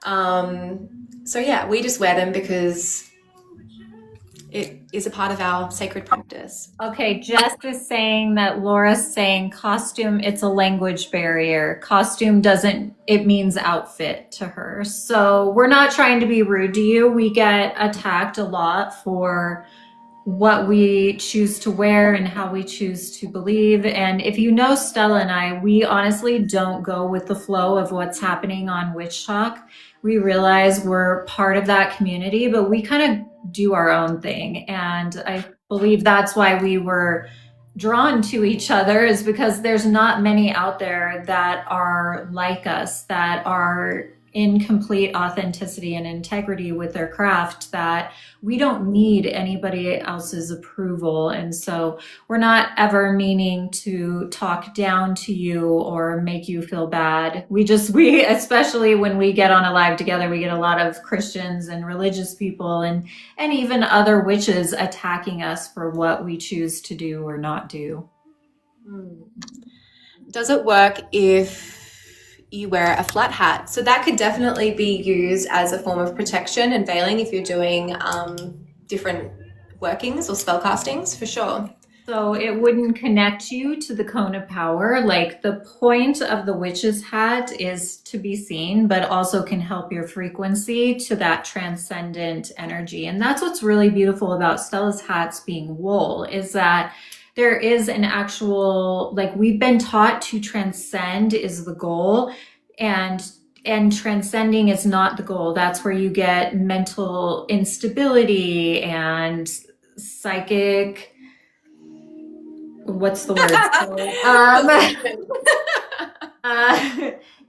So yeah, we just wear them because it is a part of our sacred practice. Okay, Jess is saying that Laura's saying costume, it's a language barrier. Costume doesn't, it means outfit to her. So we're not trying to be rude to you. We get attacked a lot for what we choose to wear and how we choose to believe. And if you know Stella and I, we honestly don't go with the flow of what's happening on Witch Talk. We realize we're part of that community, but we kind of do our own thing. And I believe that's why we were drawn to each other, is because there's not many out there that are like us, that are in complete authenticity and integrity with their craft, that we don't need anybody else's approval. And so we're not ever meaning to talk down to you or make you feel bad. We especially when we get on a live together, we get a lot of Christians and religious people and even other witches attacking us for what we choose to do or not do. Does it work if you wear a flat hat? So that could definitely be used as a form of protection and veiling if you're doing different workings or spell castings, for sure. So it wouldn't connect you to the cone of power. Like, the point of the witch's hat is to be seen, but also can help your frequency to that transcendent energy. And that's what's really beautiful about Stella's hats being wool, is that there is an actual, like, we've been taught to transcend is the goal, and transcending is not the goal. That's where you get mental instability and psychic, what's the word?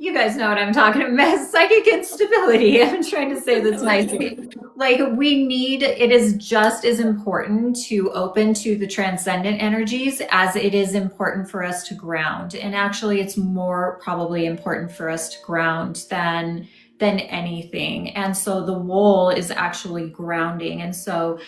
You guys know what I'm talking about. Psychic instability. I'm trying to say this nicely. Like, it is just as important to open to the transcendent energies as it is important for us to ground. And actually, it's more probably important for us to ground than anything. And so the wool is actually grounding. And so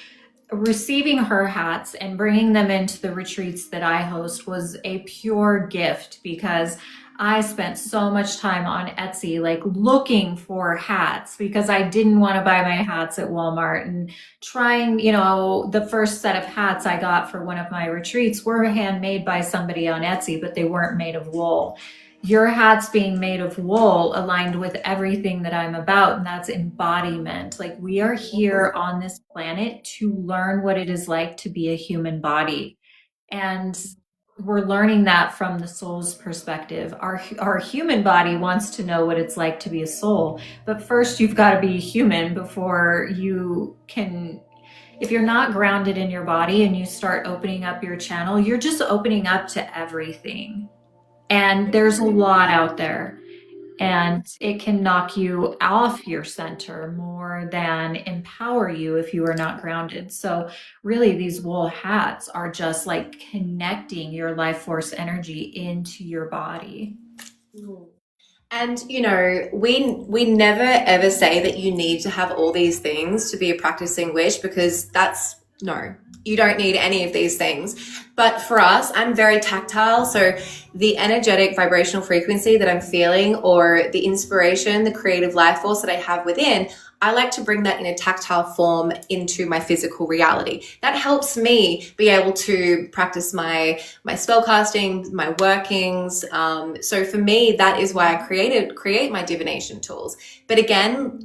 receiving her hats and bringing them into the retreats that I host was a pure gift, because I spent so much time on Etsy, like, looking for hats, because I didn't want to buy my hats at Walmart, and trying, the first set of hats I got for one of my retreats were handmade by somebody on Etsy, but they weren't made of wool. Your hats being made of wool aligned with everything that I'm about, and that's embodiment. Like, we are here on this planet to learn what it is like to be a human body. And we're learning that from the soul's perspective. Our human body wants to know what it's like to be a soul, but first you've got to be human before you can. If you're not grounded in your body and you start opening up your channel, you're just opening up to everything. And there's a lot out there, and it can knock you off your center more than empower you if you are not grounded. So really, these wool hats are just like connecting your life force energy into your body. And we never ever say that you need to have all these things to be a practicing witch, because that's no, you don't need any of these things. But for us, I'm very tactile, so the energetic vibrational frequency that I'm feeling, or the inspiration, the creative life force that I have within, I like to bring that in a tactile form into my physical reality. That helps me be able to practice my spell casting, my workings. So for me, that is why I create my divination tools. But again,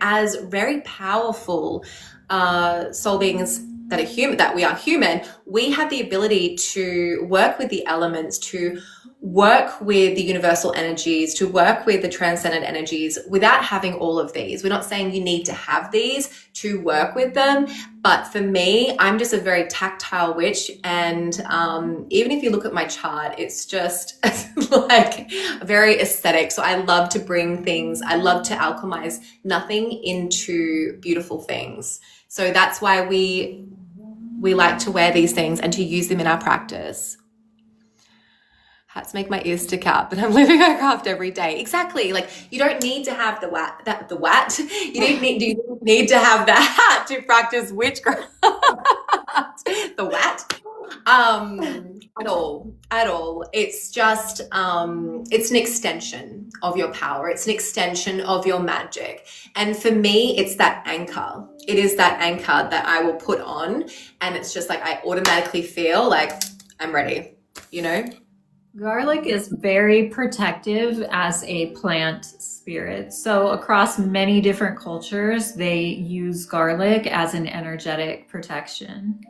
as very powerful soul beings that are human, that we are human, we have the ability to work with the elements, to work with the universal energies, to work with the transcendent energies without having all of these. We're not saying you need to have these to work with them, but for me, I'm just a very tactile witch, and even if you look at my chart, it's just like very aesthetic. So I love to bring things, I love to alchemize nothing into beautiful things. So that's why we like to wear these things and to use them in our practice. Hats make my ears stick out, but I'm living my craft every day. Exactly. Like, you don't need to have the wat. You don't need to have the hat to practice witchcraft. The wat. At all. It's just, it's an extension of your power. It's an extension of your magic. And for me, it's that anchor. It is that anchor that I will put on, and it's just like, I automatically feel like I'm ready, Garlic is very protective as a plant spirit. So across many different cultures, they use garlic as an energetic protection.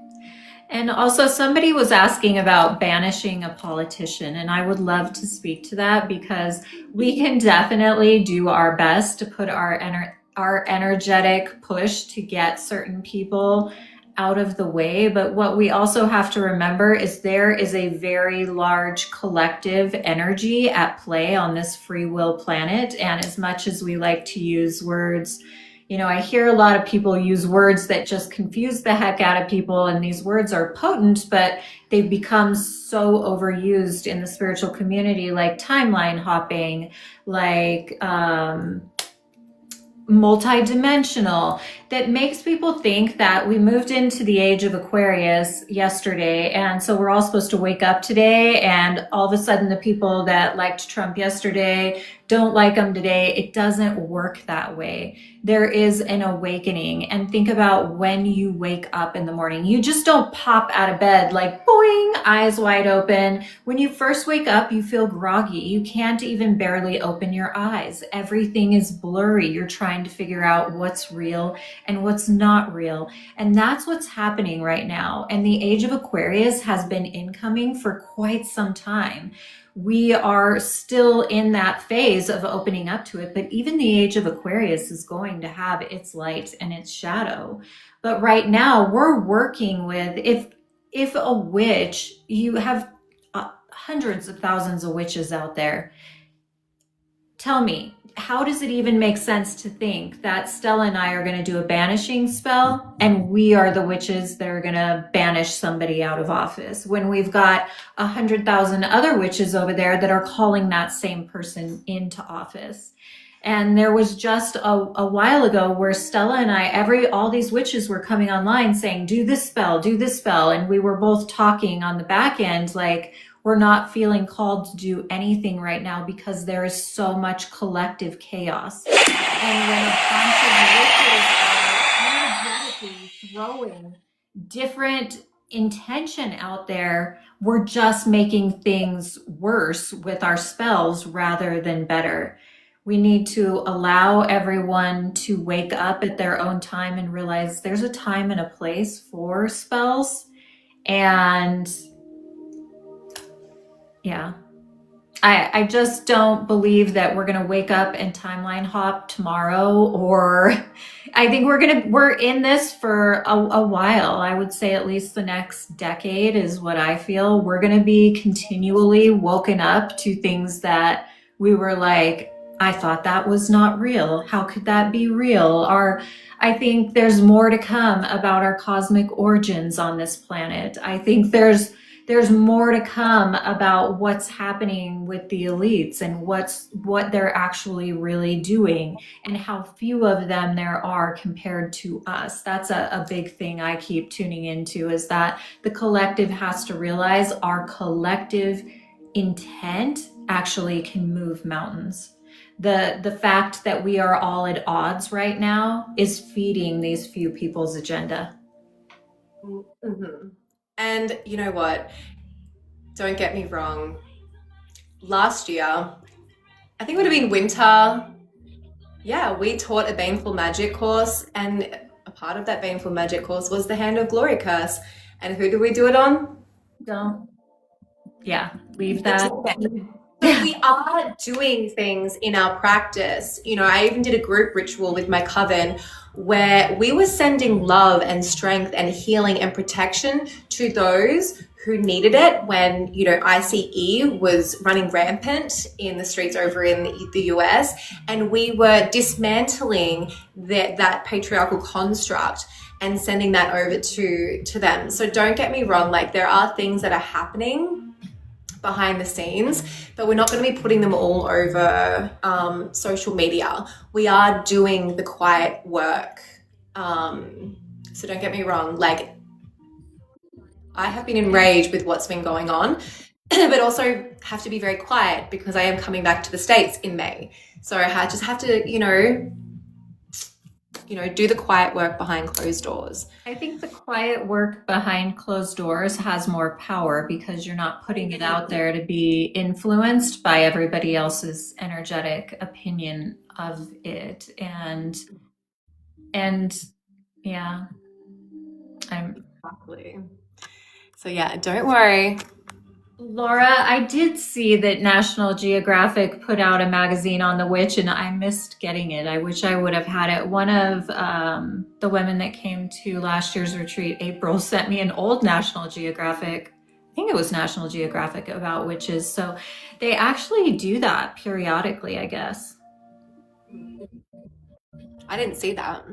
And also, somebody was asking about banishing a politician, and I would love to speak to that, because we can definitely do our best to put our energetic push to get certain people out of the way. But what we also have to remember is there is a very large collective energy at play on this free will planet. And as much as we like to use words, I hear a lot of people use words that just confuse the heck out of people, and these words are potent, but they've become so overused in the spiritual community, like timeline hopping, like multidimensional, that makes people think that we moved into the age of Aquarius yesterday, and so we're all supposed to wake up today, and all of a sudden the people that liked Trump yesterday don't like him today. It doesn't work that way. There is an awakening. And think about when you wake up in the morning. You just don't pop out of bed like boing, eyes wide open. When you first wake up, you feel groggy. You can't even barely open your eyes. Everything is blurry. You're trying to figure out what's real and what's not real. And that's what's happening right now. And the age of Aquarius has been incoming for quite some time. We are still in that phase of opening up to it, but even the age of Aquarius is going to have its light and its shadow. But right now we're working with, if a witch, you have hundreds of thousands of witches out there. Tell me, how does it even make sense to think that Stella and I are going to do a banishing spell and we are the witches that are going to banish somebody out of office, when we've got 100,000 other witches over there that are calling that same person into office? And there was just a while ago where Stella and I, all these witches were coming online saying, do this spell. And we were both talking on the back end, like, we're not feeling called to do anything right now because there is so much collective chaos. And when a bunch of witches are energetically throwing different intention out there, we're just making things worse with our spells rather than better. We need to allow everyone to wake up at their own time and realize there's a time and a place for spells. And Yeah. I just don't believe that we're going to wake up and timeline hop tomorrow, or I think we're in this for a while. I would say at least the next decade is what I feel. We're going to be continually woken up to things that we were like, I thought that was not real. How could that be real? Or I think there's more to come about our cosmic origins on this planet. I think there's more to come about what's happening with the elites and what they're actually really doing and how few of them there are compared to us. That's a big thing I keep tuning into, is that the collective has to realize our collective intent actually can move mountains. The fact that we are all at odds right now is feeding these few people's agenda. Mhm. And you know what? Don't get me wrong. Last year, I think it would have been winter. Yeah, we taught a Baneful Magic course, and a part of that Baneful Magic course was the Hand of Glory curse. And who do we do it on? Don't, yeah, leave The that. Tibet. So Yeah. we are doing things in our practice. You know, I even did a group ritual with my coven where we were sending love and strength and healing and protection to those who needed it when, you know, ICE was running rampant in the streets over in the US. And we were dismantling that patriarchal construct and sending that over to them. So don't get me wrong, like there are things that are happening behind the scenes, but we're not going to be putting them all over social media. We are doing the quiet work. So don't get me wrong, like I have been enraged with what's been going on, but also have to be very quiet because I am coming back to the States in May. So I just have to, do the quiet work behind closed doors. I think the quiet work behind closed doors has more power because you're not putting it out there to be influenced by everybody else's energetic opinion of it. And yeah, I'm Exactly. So yeah, don't worry. Laura, I did see that National Geographic put out a magazine on the witch, and I missed getting it. I wish I would have had it. One of the women that came to last year's retreat, April, sent me an old National Geographic. I think it was National Geographic about witches. So they actually do that periodically, I guess. I didn't see that.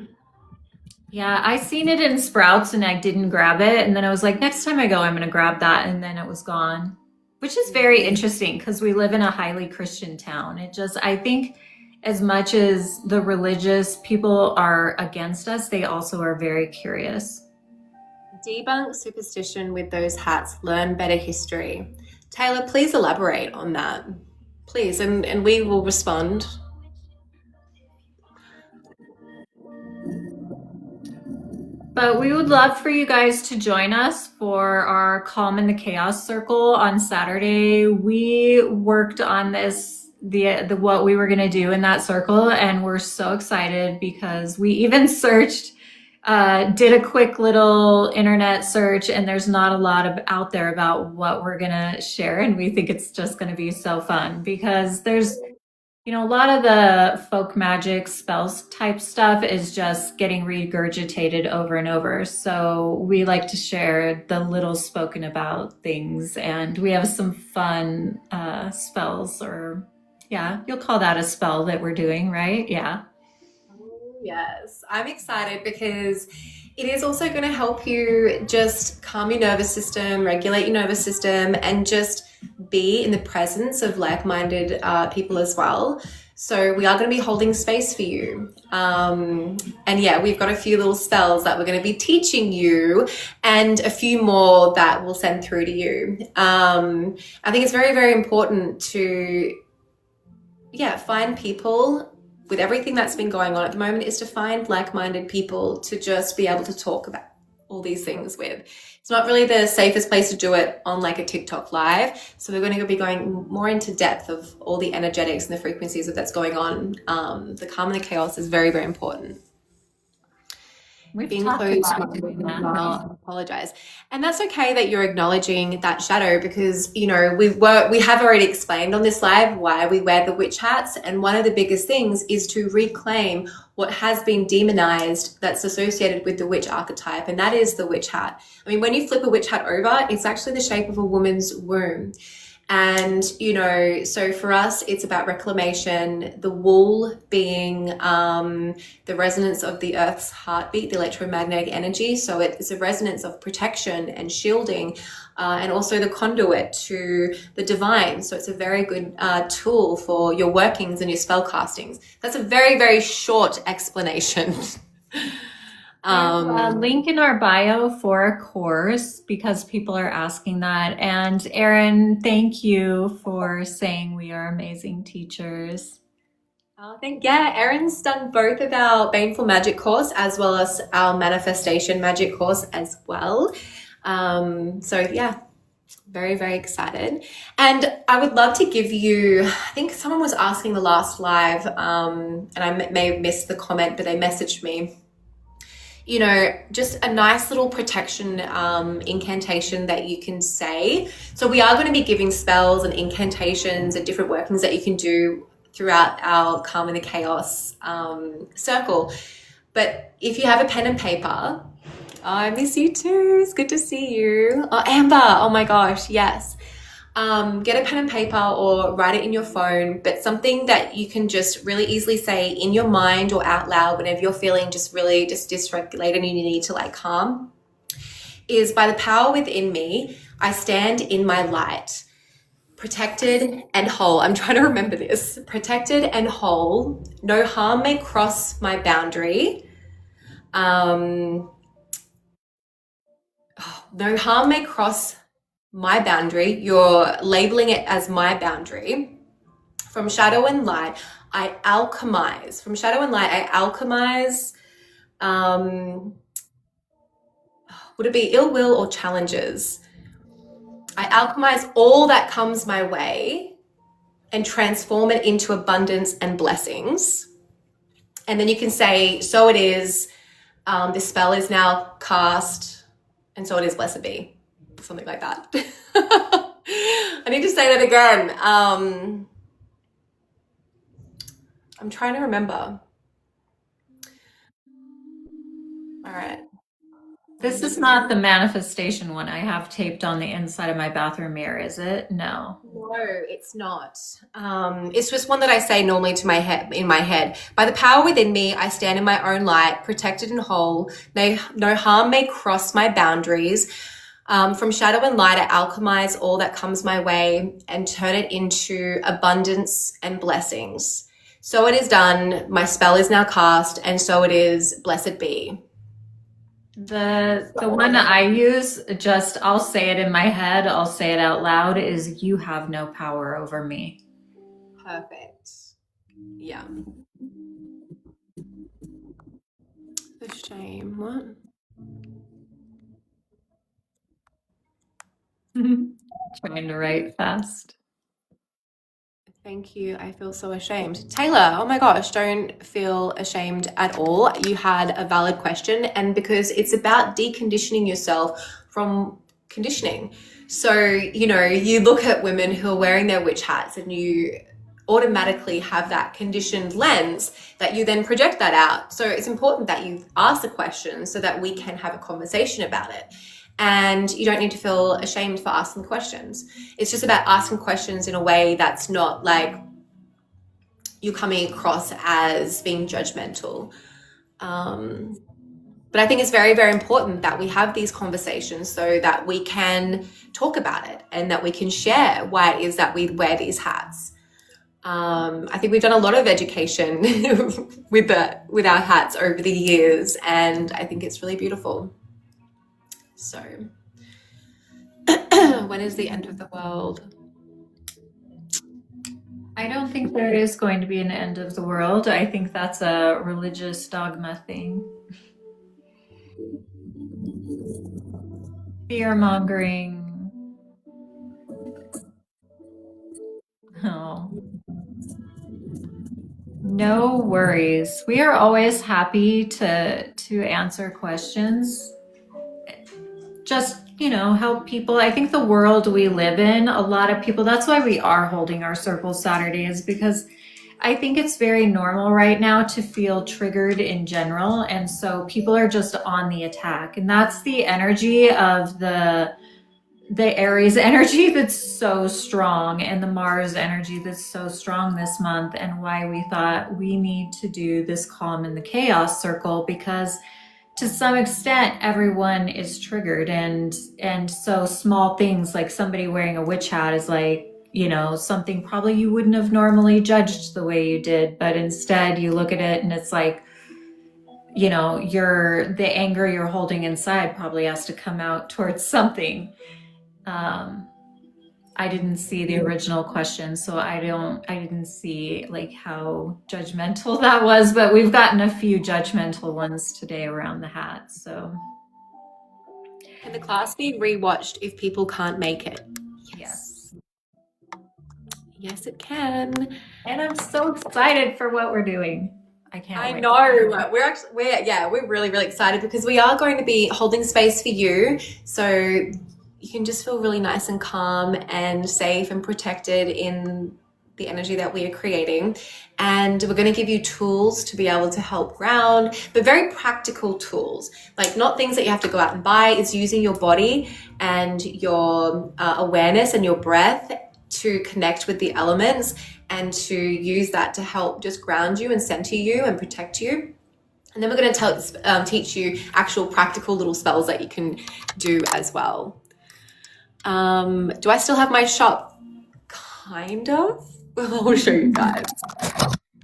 Yeah, I seen it in Sprouts and I didn't grab it. And then I was like, next time I go, I'm going to grab that. And then it was gone, which is very interesting because we live in a highly Christian town. I think as much as the religious people are against us, they also are very curious. Debunk superstition with those hats, learn better history. Taylor, please elaborate on that. Please, and we will respond. But we would love for you guys to join us for our Calm in the Chaos Circle on Saturday. We worked on this, the what we were going to do in that circle, and we're so excited because we even searched, did a quick little internet search, and there's not a lot of out there about what we're going to share, and we think it's just going to be so fun because there's a lot of the folk magic spells type stuff is just getting regurgitated over and over. So we like to share the little spoken about things, and we have some fun spells, or yeah, you'll call that a spell that we're doing, right? Yeah. Yes, I'm excited because it is also going to help you just calm your nervous system, regulate your nervous system, and just be in the presence of like-minded people as well. So we are going to be holding space for you. And yeah, we've got a few little spells that we're going to be teaching you and a few more that we'll send through to you. I think it's very, very important to, find people with everything that's been going on at the moment, is to find like-minded people to just be able to talk about all these things with. It's not really the safest place to do it on like a TikTok live. So we're going to be going more into depth of all the energetics and the frequencies of that's going on. The calm and the chaos is very, very important. We've being talked about closed-minded doing as that. well. Apologize. And that's okay that you're acknowledging that shadow, because we have already explained on this live why we wear the witch hats, and one of the biggest things is to reclaim what has been demonized that's associated with the witch archetype, and that is the witch hat. I mean, when you flip a witch hat over, it's actually the shape of a woman's womb. And, so for us, it's about reclamation, the wool being the resonance of the earth's heartbeat, the electromagnetic energy. So it's a resonance of protection and shielding, and also the conduit to the divine. So it's a very good tool for your workings and your spell castings. That's a very, very short explanation. There's a link in our bio for a course because people are asking that. And Erin, thank you for saying we are amazing teachers. Erin's done both of our Baneful Magic course as well as our Manifestation Magic course as well. So yeah, very, very excited. And I would love to give you, I think someone was asking the last live, and I may have missed the comment, but they messaged me, just a nice little protection incantation that you can say. So we are going to be giving spells and incantations and different workings that you can do throughout our Calm in the Chaos circle. But if you have a pen and paper, I miss you too. It's good to see you. Oh, Amber. Oh my gosh. Yes. Get a pen and paper or write it in your phone, but something that you can just really easily say in your mind or out loud whenever you're feeling just really just dysregulated and you need to calm, is by the power within me, I stand in my light, protected and whole. I'm trying to remember this. Protected and whole. No harm may cross my boundary. No harm may cross my boundary. You're labeling it as my boundary. From shadow and light, I alchemize. From shadow and light, I alchemize. Would it be ill will or challenges? I alchemize all that comes my way and transform it into abundance and blessings. And then you can say, so it is, this spell is now cast, and so it is, blessed be. Something like that. I need to say that again. I'm trying to remember. All right. This is not the manifestation one I have taped on the inside of my bathroom mirror, is it? No. No, it's not. It's just one that I say normally to my head, in my head. By the power within me, I stand in my own light, protected and whole. No harm may cross my boundaries. From shadow and light, I alchemize all that comes my way and turn it into abundance and blessings. So it is done. My spell is now cast, and so it is. Blessed be. The one that I use, just I'll say it in my head, I'll say it out loud, is you have no power over me. Perfect. Yeah. The shame. What? Trying to write fast. Thank you. I feel so ashamed. Taylor, oh my gosh, don't feel ashamed at all. You had a valid question, and because it's about deconditioning yourself from conditioning. So, you look at women who are wearing their witch hats and you automatically have that conditioned lens that you then project that out. So it's important that you ask the question so that we can have a conversation about it. And you don't need to feel ashamed for asking questions. It's just about asking questions in a way that's not like you're coming across as being judgmental. But I think it's very, very important that we have these conversations so that we can talk about it and that we can share why it is that we wear these hats. I think we've done a lot of education with our hats over the years, and I think it's really beautiful. So, when is the end of the world? I don't think there is going to be an end of the world. I think that's a religious dogma thing. Fear mongering. Oh. No worries. We are always happy to answer questions. Just, help people. I think the world we live in, a lot of people, that's why we are holding our Circle Saturdays, because I think it's very normal right now to feel triggered in general. And so people are just on the attack. And that's the energy of the Aries energy that's so strong, and the Mars energy that's so strong this month, and why we thought we need to do this calm in the chaos circle, because to some extent everyone is triggered, and so small things like somebody wearing a witch hat is like, something probably you wouldn't have normally judged the way you did, but instead you look at it and it's like, the anger you're holding inside probably has to come out towards something. I didn't see the original question, so I didn't see like how judgmental that was, but we've gotten a few judgmental ones today around the hat. So Can the class be rewatched if people can't make it? yes. Yes, it can. And I'm so excited for what we're doing. I can't I wait. know. We're really, really excited because we are going to be holding space for you. So you can just feel really nice and calm and safe and protected in the energy that we are creating. And we're going to give you tools to be able to help ground, but very practical tools, like not things that you have to go out and buy. It's using your body and your awareness and your breath to connect with the elements and to use that to help just ground you and center you and protect you. And then we're going to teach you actual practical little spells that you can do as well. Do I still have my shop? Kind of. I'll show you guys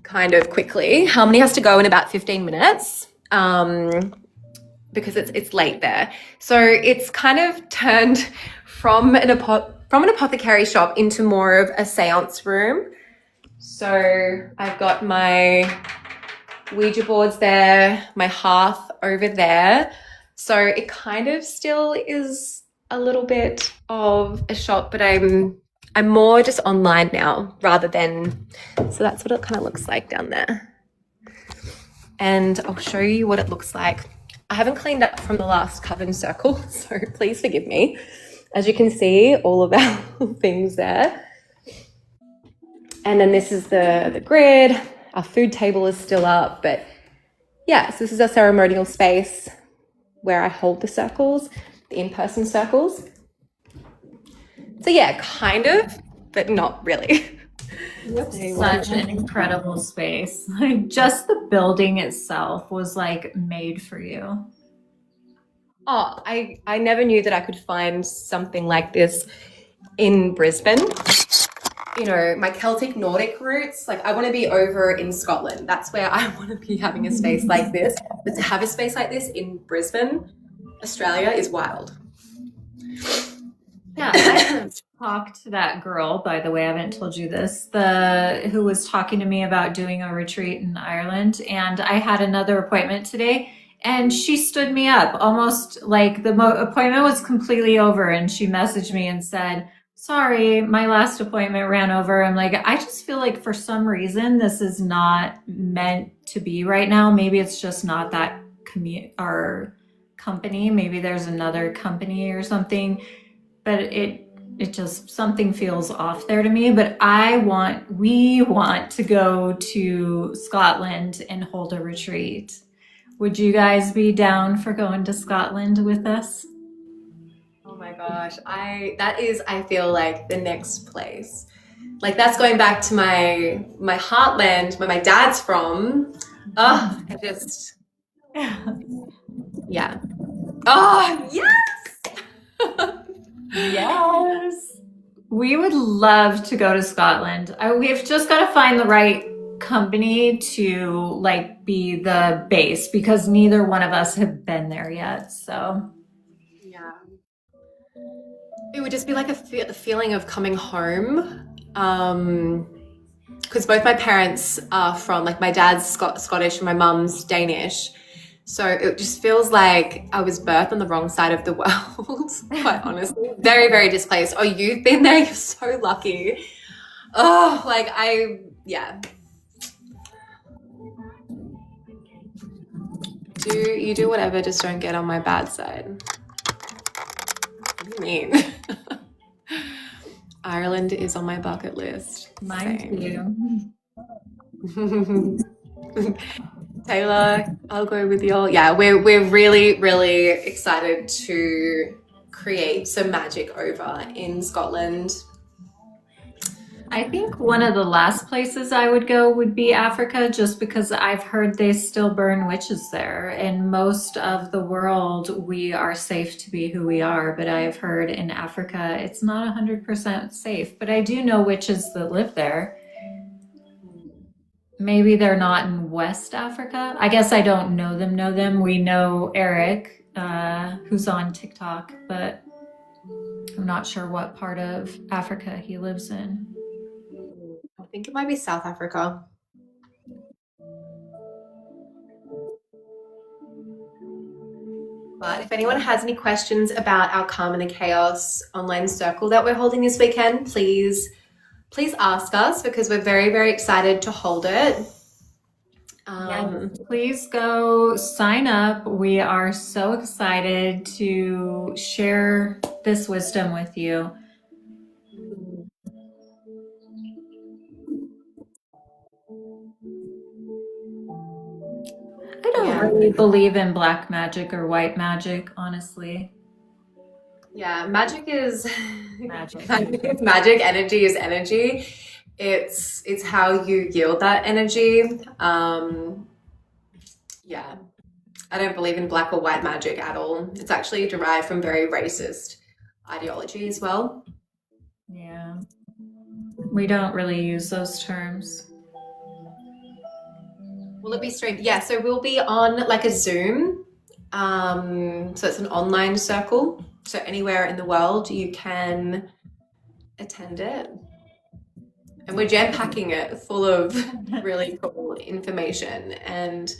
kind of quickly. Harmony has to go in about 15 minutes because it's late there. So it's kind of turned from an apothecary shop into more of a seance room. So I've got my Ouija boards there, my hearth over there. So it kind of still is a little bit of a shop, but I'm more just online now rather than, so that's what it kind of looks like down there. And I'll show you what it looks like. I haven't cleaned up from the last Coven Circle, so please forgive me. As you can see, all of our things there. And then this is the grid. Our food table is still up, but yes, this is a ceremonial space where I hold the circles, the in-person circles. So yeah, kind of, but not really. Such an incredible space. Like just the building itself was like made for you. Oh, I never knew that I could find something like this in Brisbane. My Celtic Nordic roots, like I want to be over in Scotland. That's where I want to be having a space like this. But to have a space like this in Brisbane, Australia is wild. Yeah, I talked to that girl, by the way, I haven't told you this, who was talking to me about doing a retreat in Ireland, and I had another appointment today, and she stood me up, almost like the appointment was completely over, and she messaged me and said, sorry, my last appointment ran over. I'm like, I just feel like for some reason this is not meant to be right now. Maybe it's just not that our company. Maybe there's another company or something. But it just, something feels off there to me. But we want to go to Scotland and hold a retreat. Would you guys be down for going to Scotland with us? Oh my gosh, that is, I feel like, the next place. Like that's going back to my heartland, where my dad's from. Oh, yeah. Oh, yes! Yes. We would love to go to Scotland. We've just got to find the right company to like be the base, because neither one of us have been there yet. So yeah, it would just be like a feeling of coming home. Because both my parents are from, like my dad's Scottish and my mum's Danish. So it just feels like I was birthed on the wrong side of the world, quite honestly. Very, very displaced. Oh, you've been there? You're so lucky. Oh, yeah. You do whatever, just don't get on my bad side. What do you mean? Ireland is on my bucket list. Mine Same. too. Taylor, I'll go with you. Yeah, we're really, really excited to create some magic over in Scotland. I think one of the last places I would go would be Africa, just because I've heard they still burn witches there. In most of the world, we are safe to be who we are, but I've heard in Africa it's not 100% safe. But I do know witches that live there. Maybe they're not in West Africa. I guess I don't know them. Know them. We know Eric, who's on TikTok, but I'm not sure what part of Africa he lives in. I think it might be South Africa. But if anyone has any questions about our Calm in the Chaos online circle that we're holding this weekend, please ask us, because we're very, very excited to hold it. Please go sign up. We are so excited to share this wisdom with you. I don't really believe in black magic or white magic, honestly. Yeah, magic is Magic. magic. Energy is energy. It's how you yield that energy. Yeah, I don't believe in black or white magic at all. It's actually derived from very racist ideology as well. Yeah. We don't really use those terms. Will it be streamed? Yeah, so we'll be on like a Zoom. So it's an online circle. So anywhere in the world you can attend it. And we're jam packing it full of really cool information and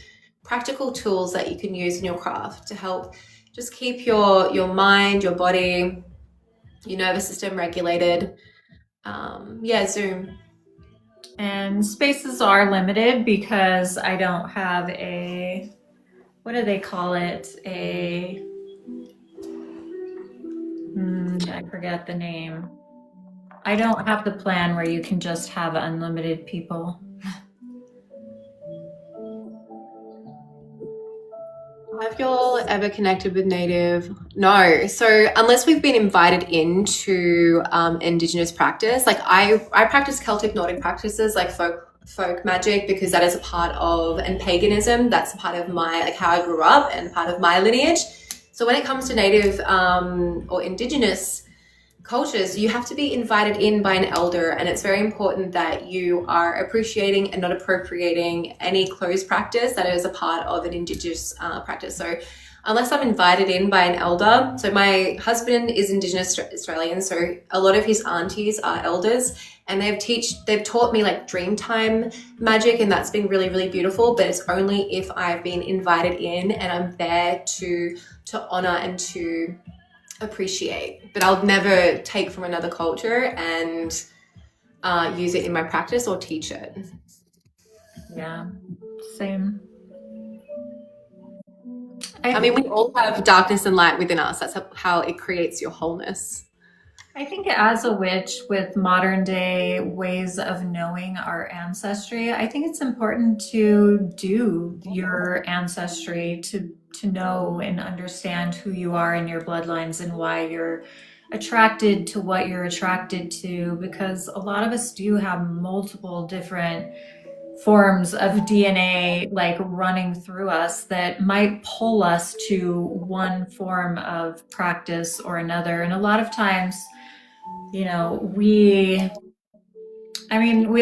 practical tools that you can use in your craft to help just keep your mind, your body, your nervous system regulated. Yeah, Zoom. And spaces are limited because I don't have a, what do they call it? I forget the name. I don't have the plan where you can just have unlimited people. Have y'all ever connected with Native? No. So unless we've been invited into Indigenous practice, like I practice Celtic Nordic practices like folk magic, because that is a part of, and paganism, that's a part of my, like how I grew up and part of my lineage. So when it comes to Native or Indigenous cultures, you have to be invited in by an elder, and it's very important that you are appreciating and not appropriating any closed practice that is a part of an Indigenous practice. So unless I'm invited in by an elder, so my husband is Indigenous Australian, so a lot of his aunties are elders, and they've taught me like Dreamtime magic, and that's been really, really beautiful. But it's only if I've been invited in and I'm there to honor and to appreciate. But I'll never take from another culture and use it in my practice or teach it. Yeah, same. I mean, we all have darkness and light within us. That's how it creates your wholeness. I think as a witch, with modern day ways of knowing our ancestry, I think it's important to do your ancestry, to know and understand who you are in your bloodlines and why you're attracted to what you're attracted to, because a lot of us do have multiple different forms of DNA like running through us that might pull us to one form of practice or another. And a lot of times, you know, we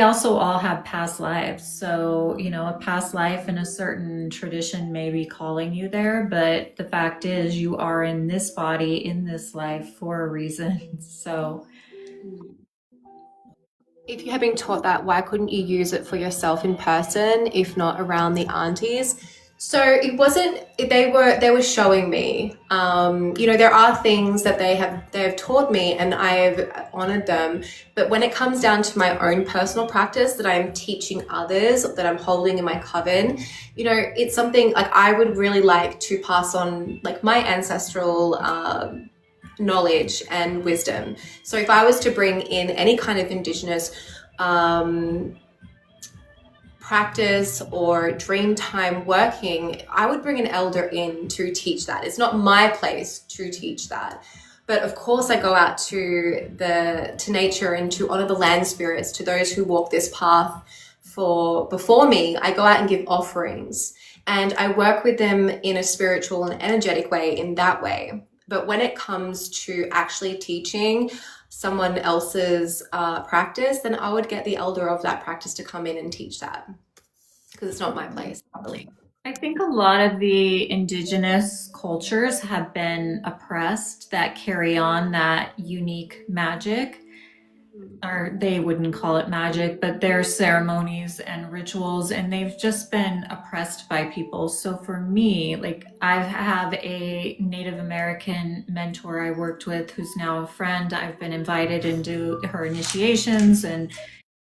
also all have past lives. So, you know, a past life in a certain tradition may be calling you there, but the fact is you are in this body, in this life for a reason. So if you have been taught that, why couldn't you use it for yourself in person, if not around the aunties? So it wasn't. They were showing me. There are things that they have taught me, and I've honored them. But when it comes down to my own personal practice that I'm teaching others, that I'm holding in my coven, it's something like I would really like to pass on, like my ancestral knowledge and wisdom. So if I was to bring in any kind of Indigenous um, practice or dream time working, I would bring an elder in to teach that. It's not my place to teach that. But of course I go out to nature and to honor the land spirits, to those who walk this path for before me. I go out and give offerings and I work with them in a spiritual and energetic way in that way. But when it comes to actually teaching someone else's practice, then I would get the elder of that practice to come in and teach that because it's not my place, I believe. I think a lot of the indigenous cultures have been oppressed that carry on that unique magic, or they wouldn't call it magic, but their ceremonies and rituals, and they've just been oppressed by people. So for me, like I have a Native American mentor I worked with who's now a friend. I've been invited into her initiations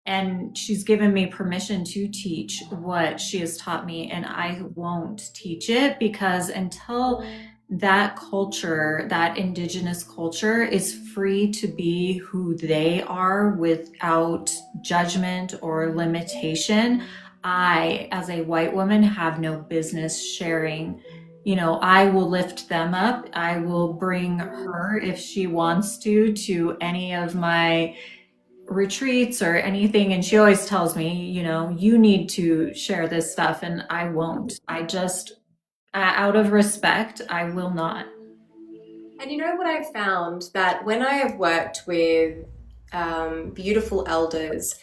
and she's given me permission to teach what she has taught me, and I won't teach it because until that culture, that indigenous culture is free to be who they are without judgment or limitation, I, as a white woman, have no business sharing. I will lift them up. I will bring her, if she wants to any of my retreats or anything, and she always tells me, you need to share this stuff, and I won't. I just, out of respect, I will not. And you know what I've found, that when I have worked with beautiful elders,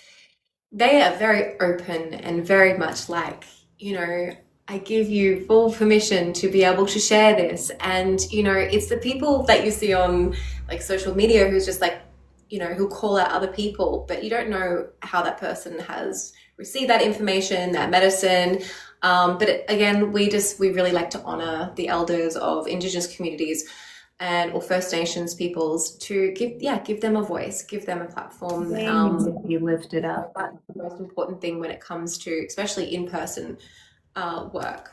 they are very open and very much like, you know, I give you full permission to be able to share this. And, it's the people that you see on like social media who's just like, who call out other people, but you don't know how that person has received that information, that medicine. Again, we really like to honor the elders of Indigenous communities and or First Nations peoples to give them a voice, give them a platform. They need to be lifted up. That's the most important thing when it comes to especially in-person work.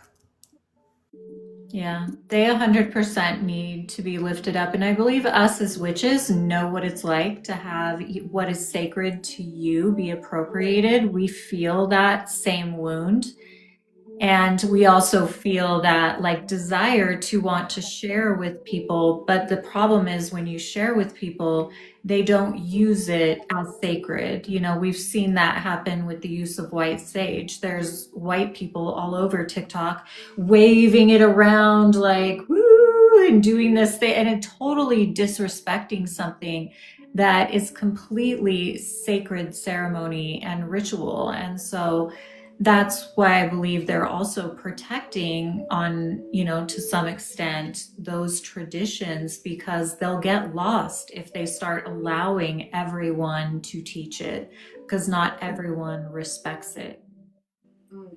Yeah, they 100% need to be lifted up. And I believe us as witches know what it's like to have what is sacred to you be appropriated. We feel that same wound. And we also feel that like desire to want to share with people. But the problem is when you share with people, they don't use it as sacred. We've seen that happen with the use of white sage. There's white people all over TikTok waving it around like, woo, and doing this thing, and it totally disrespecting something that is completely sacred ceremony and ritual. And so that's why I believe they're also protecting on, to some extent, those traditions because they'll get lost if they start allowing everyone to teach it because not everyone respects it. Mm,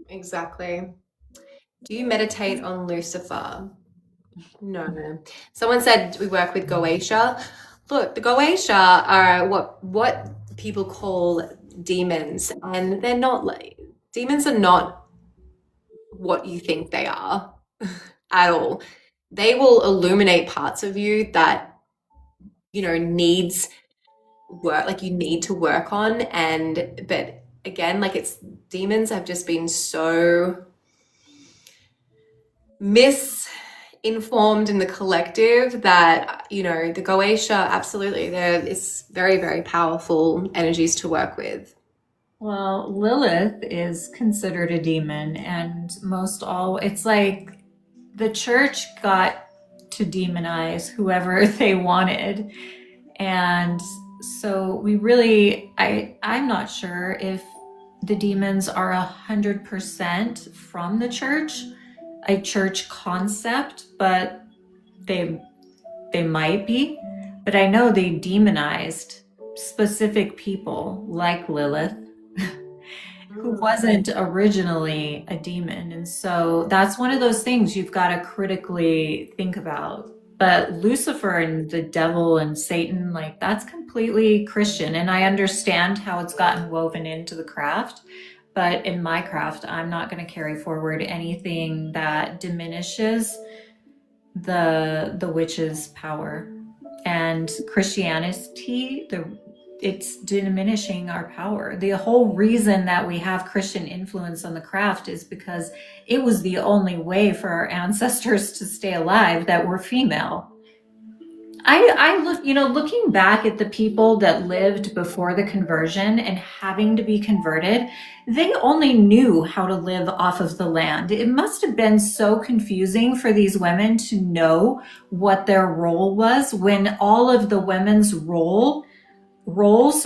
exactly. Do you meditate on Lucifer? No. Someone said we work with Goetia. Look, the Goetia are what people call demons, and they're not like demons are not what you think they are at all. They will illuminate parts of you that, needs work, like you need to work on. But again, like it's demons have just been so misinformed in the collective that, the Goetia, absolutely, there is very, very powerful energies to work with. Well, Lilith is considered a demon, and it's like the church got to demonize whoever they wanted. And so I'm not sure if the demons are 100% from the church, a church concept, but they they might be. But I know they demonized specific people like Lilith who wasn't originally a demon. And so that's one of those things you've got to critically think about. But Lucifer and the devil and Satan, like that's completely Christian. And I understand how it's gotten woven into the craft. But in my craft, I'm not going to carry forward anything that diminishes the witch's power. And Christianity, it's diminishing our power. The whole reason that we have Christian influence on the craft is because it was the only way for our ancestors to stay alive that were female. I look, looking back at the people that lived before the conversion and having to be converted, they only knew how to live off of the land. It must have been so confusing for these women to know what their role was when all of the women's roles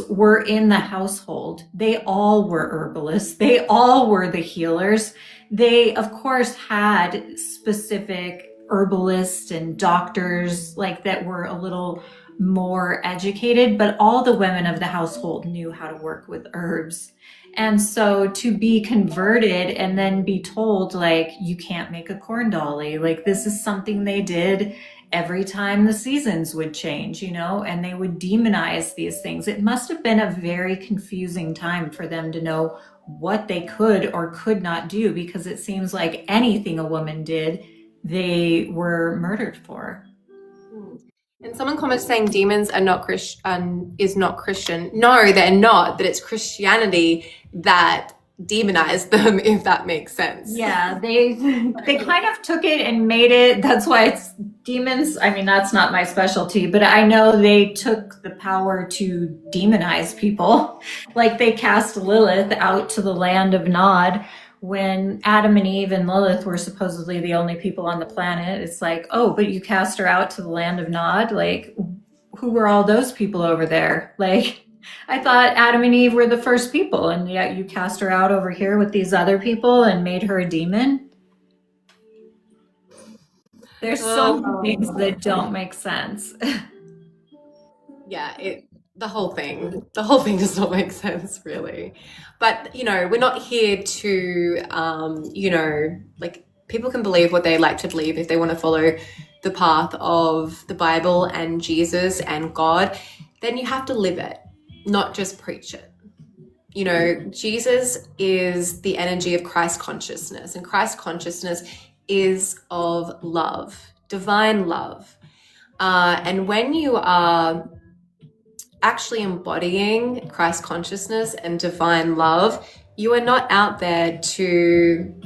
were in the household. They all were herbalists. They all were the healers. They, of course, had specific herbalists and doctors like that were a little more educated, but all the women of the household knew how to work with herbs. And so to be converted and then be told like you can't make a corn dolly, like this is something they did every time the seasons would change, and they would demonize these things. It must have been a very confusing time for them to know what they could or could not do, because it seems like anything a woman did, they were murdered for. And someone comments saying demons are not Christian, is not Christian. No, they're not. That it's Christianity that demonized them, if that makes sense. Yeah, they kind of took it and made it. That's why it's demons. I mean, that's not my specialty, but I know they took the power to demonize people. Like they cast Lilith out to the land of Nod when Adam and Eve and Lilith were supposedly the only people on the planet. It's like, oh, but you cast her out to the land of Nod? Like, who were all those people over there? Like, I thought Adam and Eve were the first people, and yet you cast her out over here with these other people and made her a demon? There's so many things that don't make sense. Yeah, the whole thing does not make sense really. But we're not here to like people can believe what they like to believe if they want to follow the path of the Bible and Jesus and God, then you have to live it, not just preach it. Jesus is the energy of Christ consciousness, and Christ consciousness is of love, divine love. And when you are actually embodying Christ consciousness and divine love, you are not out there to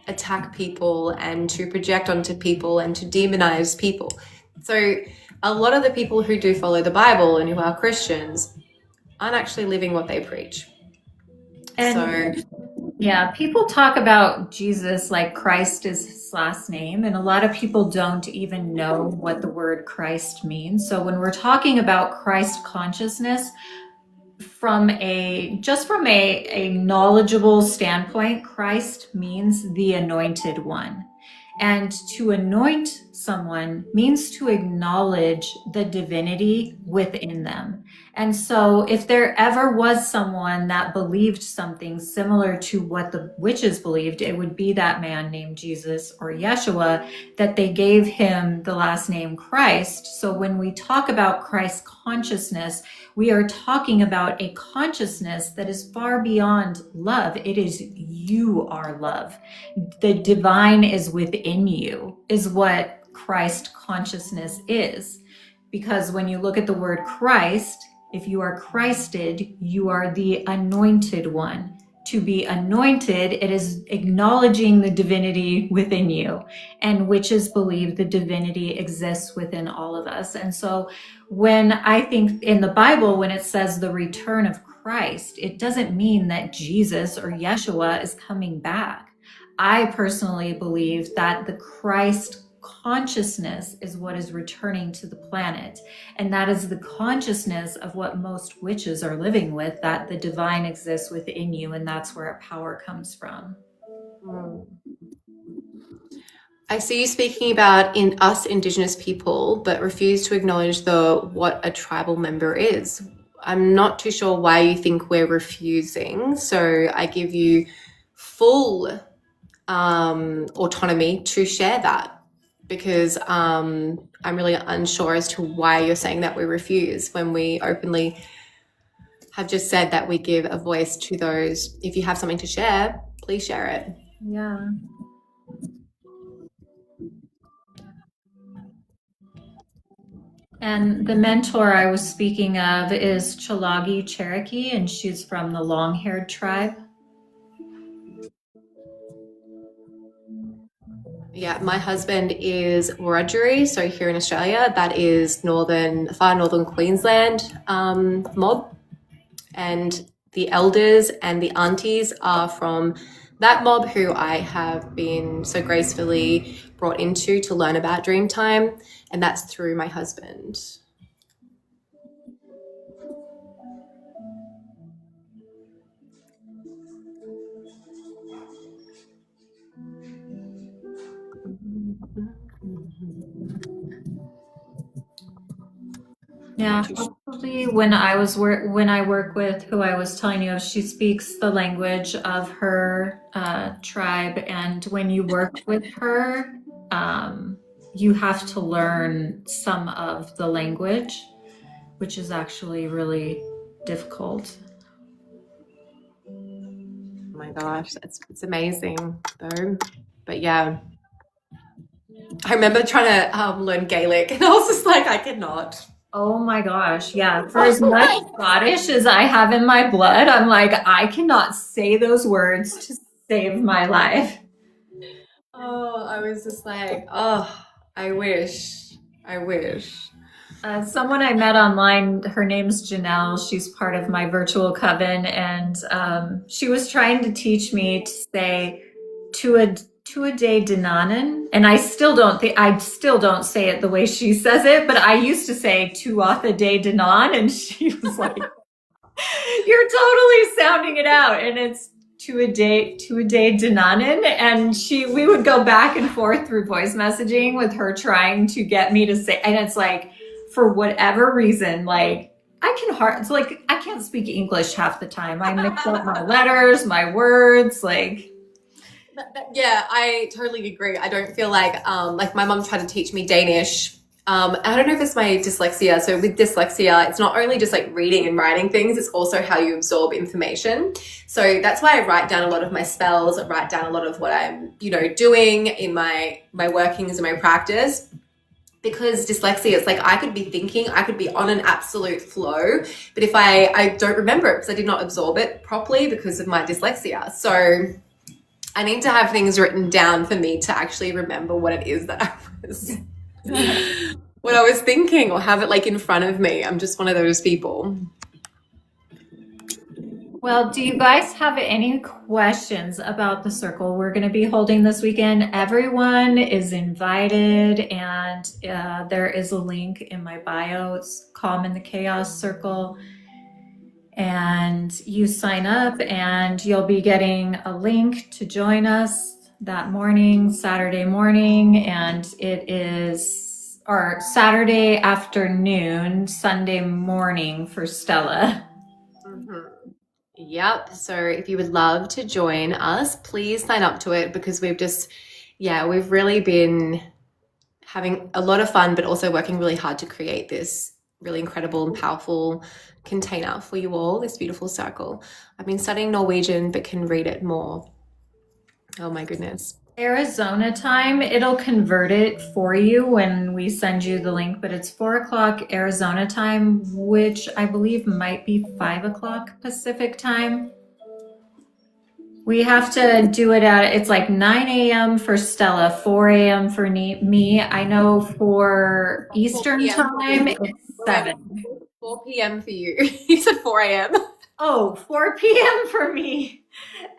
attack people and to project onto people and to demonize people. So a lot of the people who do follow the Bible and who are Christians aren't actually living what they preach. And yeah, people talk about Jesus like Christ is his last name, and a lot of people don't even know what the word Christ means. So when we're talking about Christ consciousness, from a knowledgeable standpoint, Christ means the anointed one. And to anoint someone means to acknowledge the divinity within them. And so if there ever was someone that believed something similar to what the witches believed, it would be that man named Jesus or Yeshua, that they gave him the last name Christ. So when we talk about Christ consciousness, we are talking about a consciousness that is far beyond love. It is you are love. The divine is within you, is what Christ consciousness is. Because when you look at the word Christ, if you are Christed, you are the anointed one. To be anointed, it is acknowledging the divinity within you. And witches believe the divinity exists within all of us. And so when I think in the Bible, when it says the return of Christ, it doesn't mean that Jesus or Yeshua is coming back. I personally believe that the Christ consciousness is what is returning to the planet. And that is the consciousness of what most witches are living with, that the divine exists within you, and that's where our power comes from. I see you speaking about in us Indigenous people, but refuse to acknowledge what a tribal member is. I'm not too sure why you think we're refusing. So I give you full autonomy to share that because I'm really unsure as to why you're saying that we refuse when we openly have just said that we give a voice to those. If you have something to share, please share it. Yeah. And the mentor I was speaking of is Chalagi Cherokee, and she's from the long-haired tribe. Yeah, my husband is Wiradjuri, so here in Australia, that is far northern Queensland mob, and the elders and the aunties are from that mob who I have been so gracefully brought into to learn about Dreamtime, and that's through my husband. Yeah, probably when I work with who I was telling you of, she speaks the language of her tribe, and when you work with her, you have to learn some of the language, which is actually really difficult. Oh my gosh, it's amazing though. But yeah, I remember trying to learn Gaelic, and I was just like, I cannot. Oh my gosh, yeah. For as much Scottish as I have in my blood, I'm like, I cannot say those words to save my life. Oh, I was just like, oh, I wish, I wish. Someone I met online, her name's Janelle. She's part of my virtual coven, and she was trying to teach me to say to a day Dinanan, and I still don't say it the way she says it, but I used to say Tuatha de Danan, and she was like, "You're totally sounding it out," and it's to a day Dinanan, and we would go back and forth through voice messaging with her trying to get me to say, and it's like, for whatever reason, like it's like I can't speak English half the time. I mix up my letters, my words, like. Yeah, I totally agree. I don't feel like my mom tried to teach me Danish. I don't know if it's my dyslexia. So with dyslexia, it's not only just like reading and writing things, it's also how you absorb information. So that's why I write down a lot of my spells, I write down a lot of what I'm, doing in my workings and my practice. Because dyslexia, it's like I could be thinking, I could be on an absolute flow, but if I don't remember it because I did not absorb it properly because of my dyslexia. So I need to have things written down for me to actually remember what it is that what I was thinking, or have it like in front of me. I'm just one of those people. Well, do you guys have any questions about the circle we're going to be holding this weekend? Everyone is invited, and there is a link in my bio. It's Calm in the Chaos Circle. And you sign up, and you'll be getting a link to join us that morning, Saturday morning, and it is our Saturday afternoon, Sunday morning for Stella. Mm-hmm. Yep. So if you would love to join us, please sign up to it because we've really been having a lot of fun, but also working really hard to create this really incredible and powerful container for you all, this beautiful circle. I've been studying Norwegian, but can read it more. Oh my goodness. Arizona time, it'll convert it for you when we send you the link, but it's 4 o'clock Arizona time, which I believe might be 5 o'clock Pacific time. We have to do it it's like 9 a.m. for Stella, 4 a.m. for me. I know for Eastern time, it's 7. 4 p.m. for you. You said 4 a.m. Oh, 4 p.m. for me.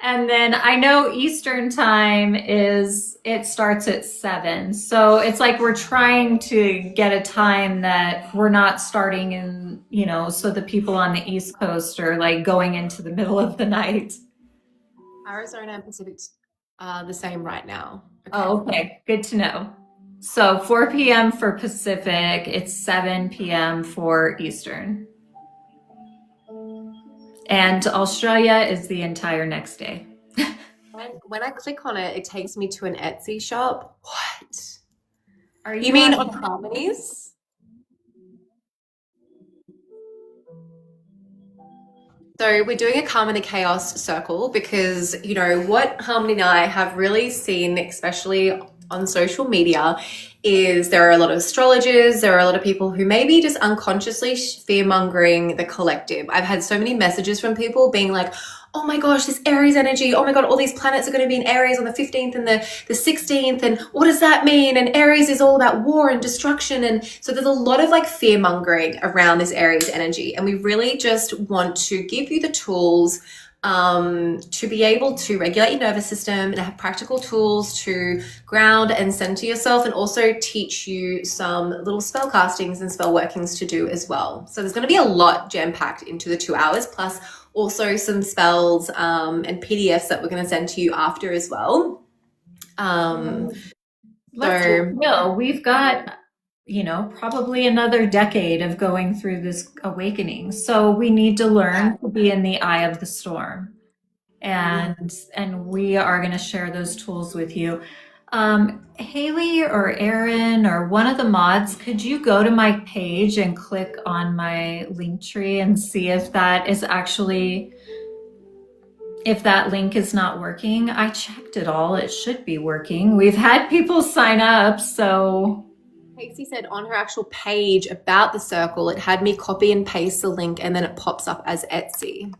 And then I know Eastern time it starts at 7. So it's like we're trying to get a time that we're not starting in, so the people on the East Coast are like going into the middle of the night. Arizona and Pacific are the same right now. Okay. Oh, okay. Good to know. So 4 p.m. for Pacific, it's 7 p.m. for Eastern. And Australia is the entire next day. When I click on it, it takes me to an Etsy shop. What? Are You you mean on? on Harmonies? So we're doing a Calm in the Chaos circle because, you know, what Harmony and I have really seen, especially on social media, is there are a lot of astrologers, there are a lot of people who maybe just unconsciously fear mongering the collective. I've had so many messages from people being like, oh my gosh, this Aries energy, oh my God, all these planets are going to be in Aries on the 15th and the 16th. And what does that mean? And Aries is all about war and destruction. And so there's a lot of like fear mongering around this Aries energy. And we really just want to give you the tools to be able to regulate your nervous system and have practical tools to ground and center yourself, and also teach you some little spell castings and spell workings to do as well. So there's going to be a lot jam packed into the 2 hours, plus also some spells and PDFs that we're going to send to you after as well. Let's So be real. We've got, probably another decade of going through this awakening. So we need to learn to be in the eye of the storm. And we are going to share those tools with you. Haley or Aaron or one of the mods, could you go to my page and click on my link tree and see if that is actually, if that link is not working? I checked it all. It should be working. We've had people sign up, so. Casey said on her actual page about the circle, it had me copy and paste the link and then it pops up as Etsy.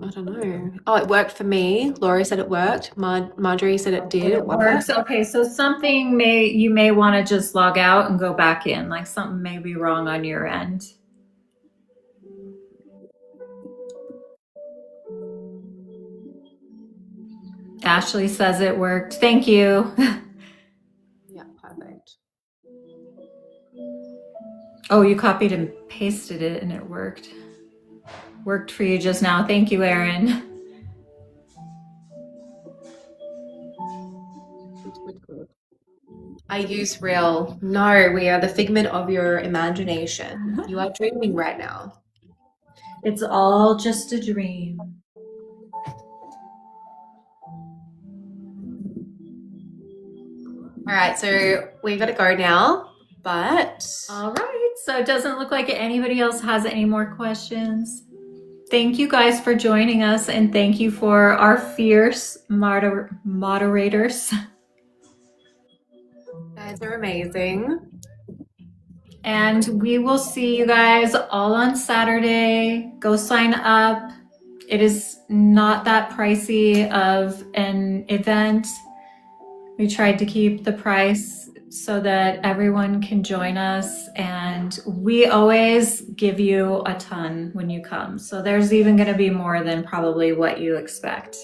I don't know. Oh, it worked for me. Laurie said it worked. Marjorie said it did. It works. Okay, so something you may want to just log out and go back in. Like something may be wrong on your end. Ashley says it worked. Thank you. Yeah, perfect. Oh, you copied and pasted it and it worked. Worked for you just now. Thank you, Erin. I use real. No, we are the figment of your imagination. You are dreaming right now. It's all just a dream. All right, so we've got to go now, but All right. So it doesn't look like anybody else has any more questions. Thank you guys for joining us, and thank you for our fierce moderators. you guys are amazing. And we will see you guys all on Saturday. Go sign up. It is not that pricey of an event. We tried to keep the price so that everyone can join us, and we always give you a ton when you come. So there's even going to be more than probably what you expect.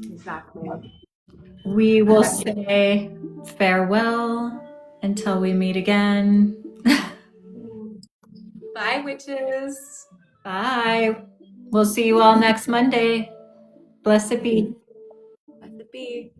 Exactly. We will say farewell until we meet again. Bye, witches. Bye. We'll see you all next Monday. Blessed be. Blessed be.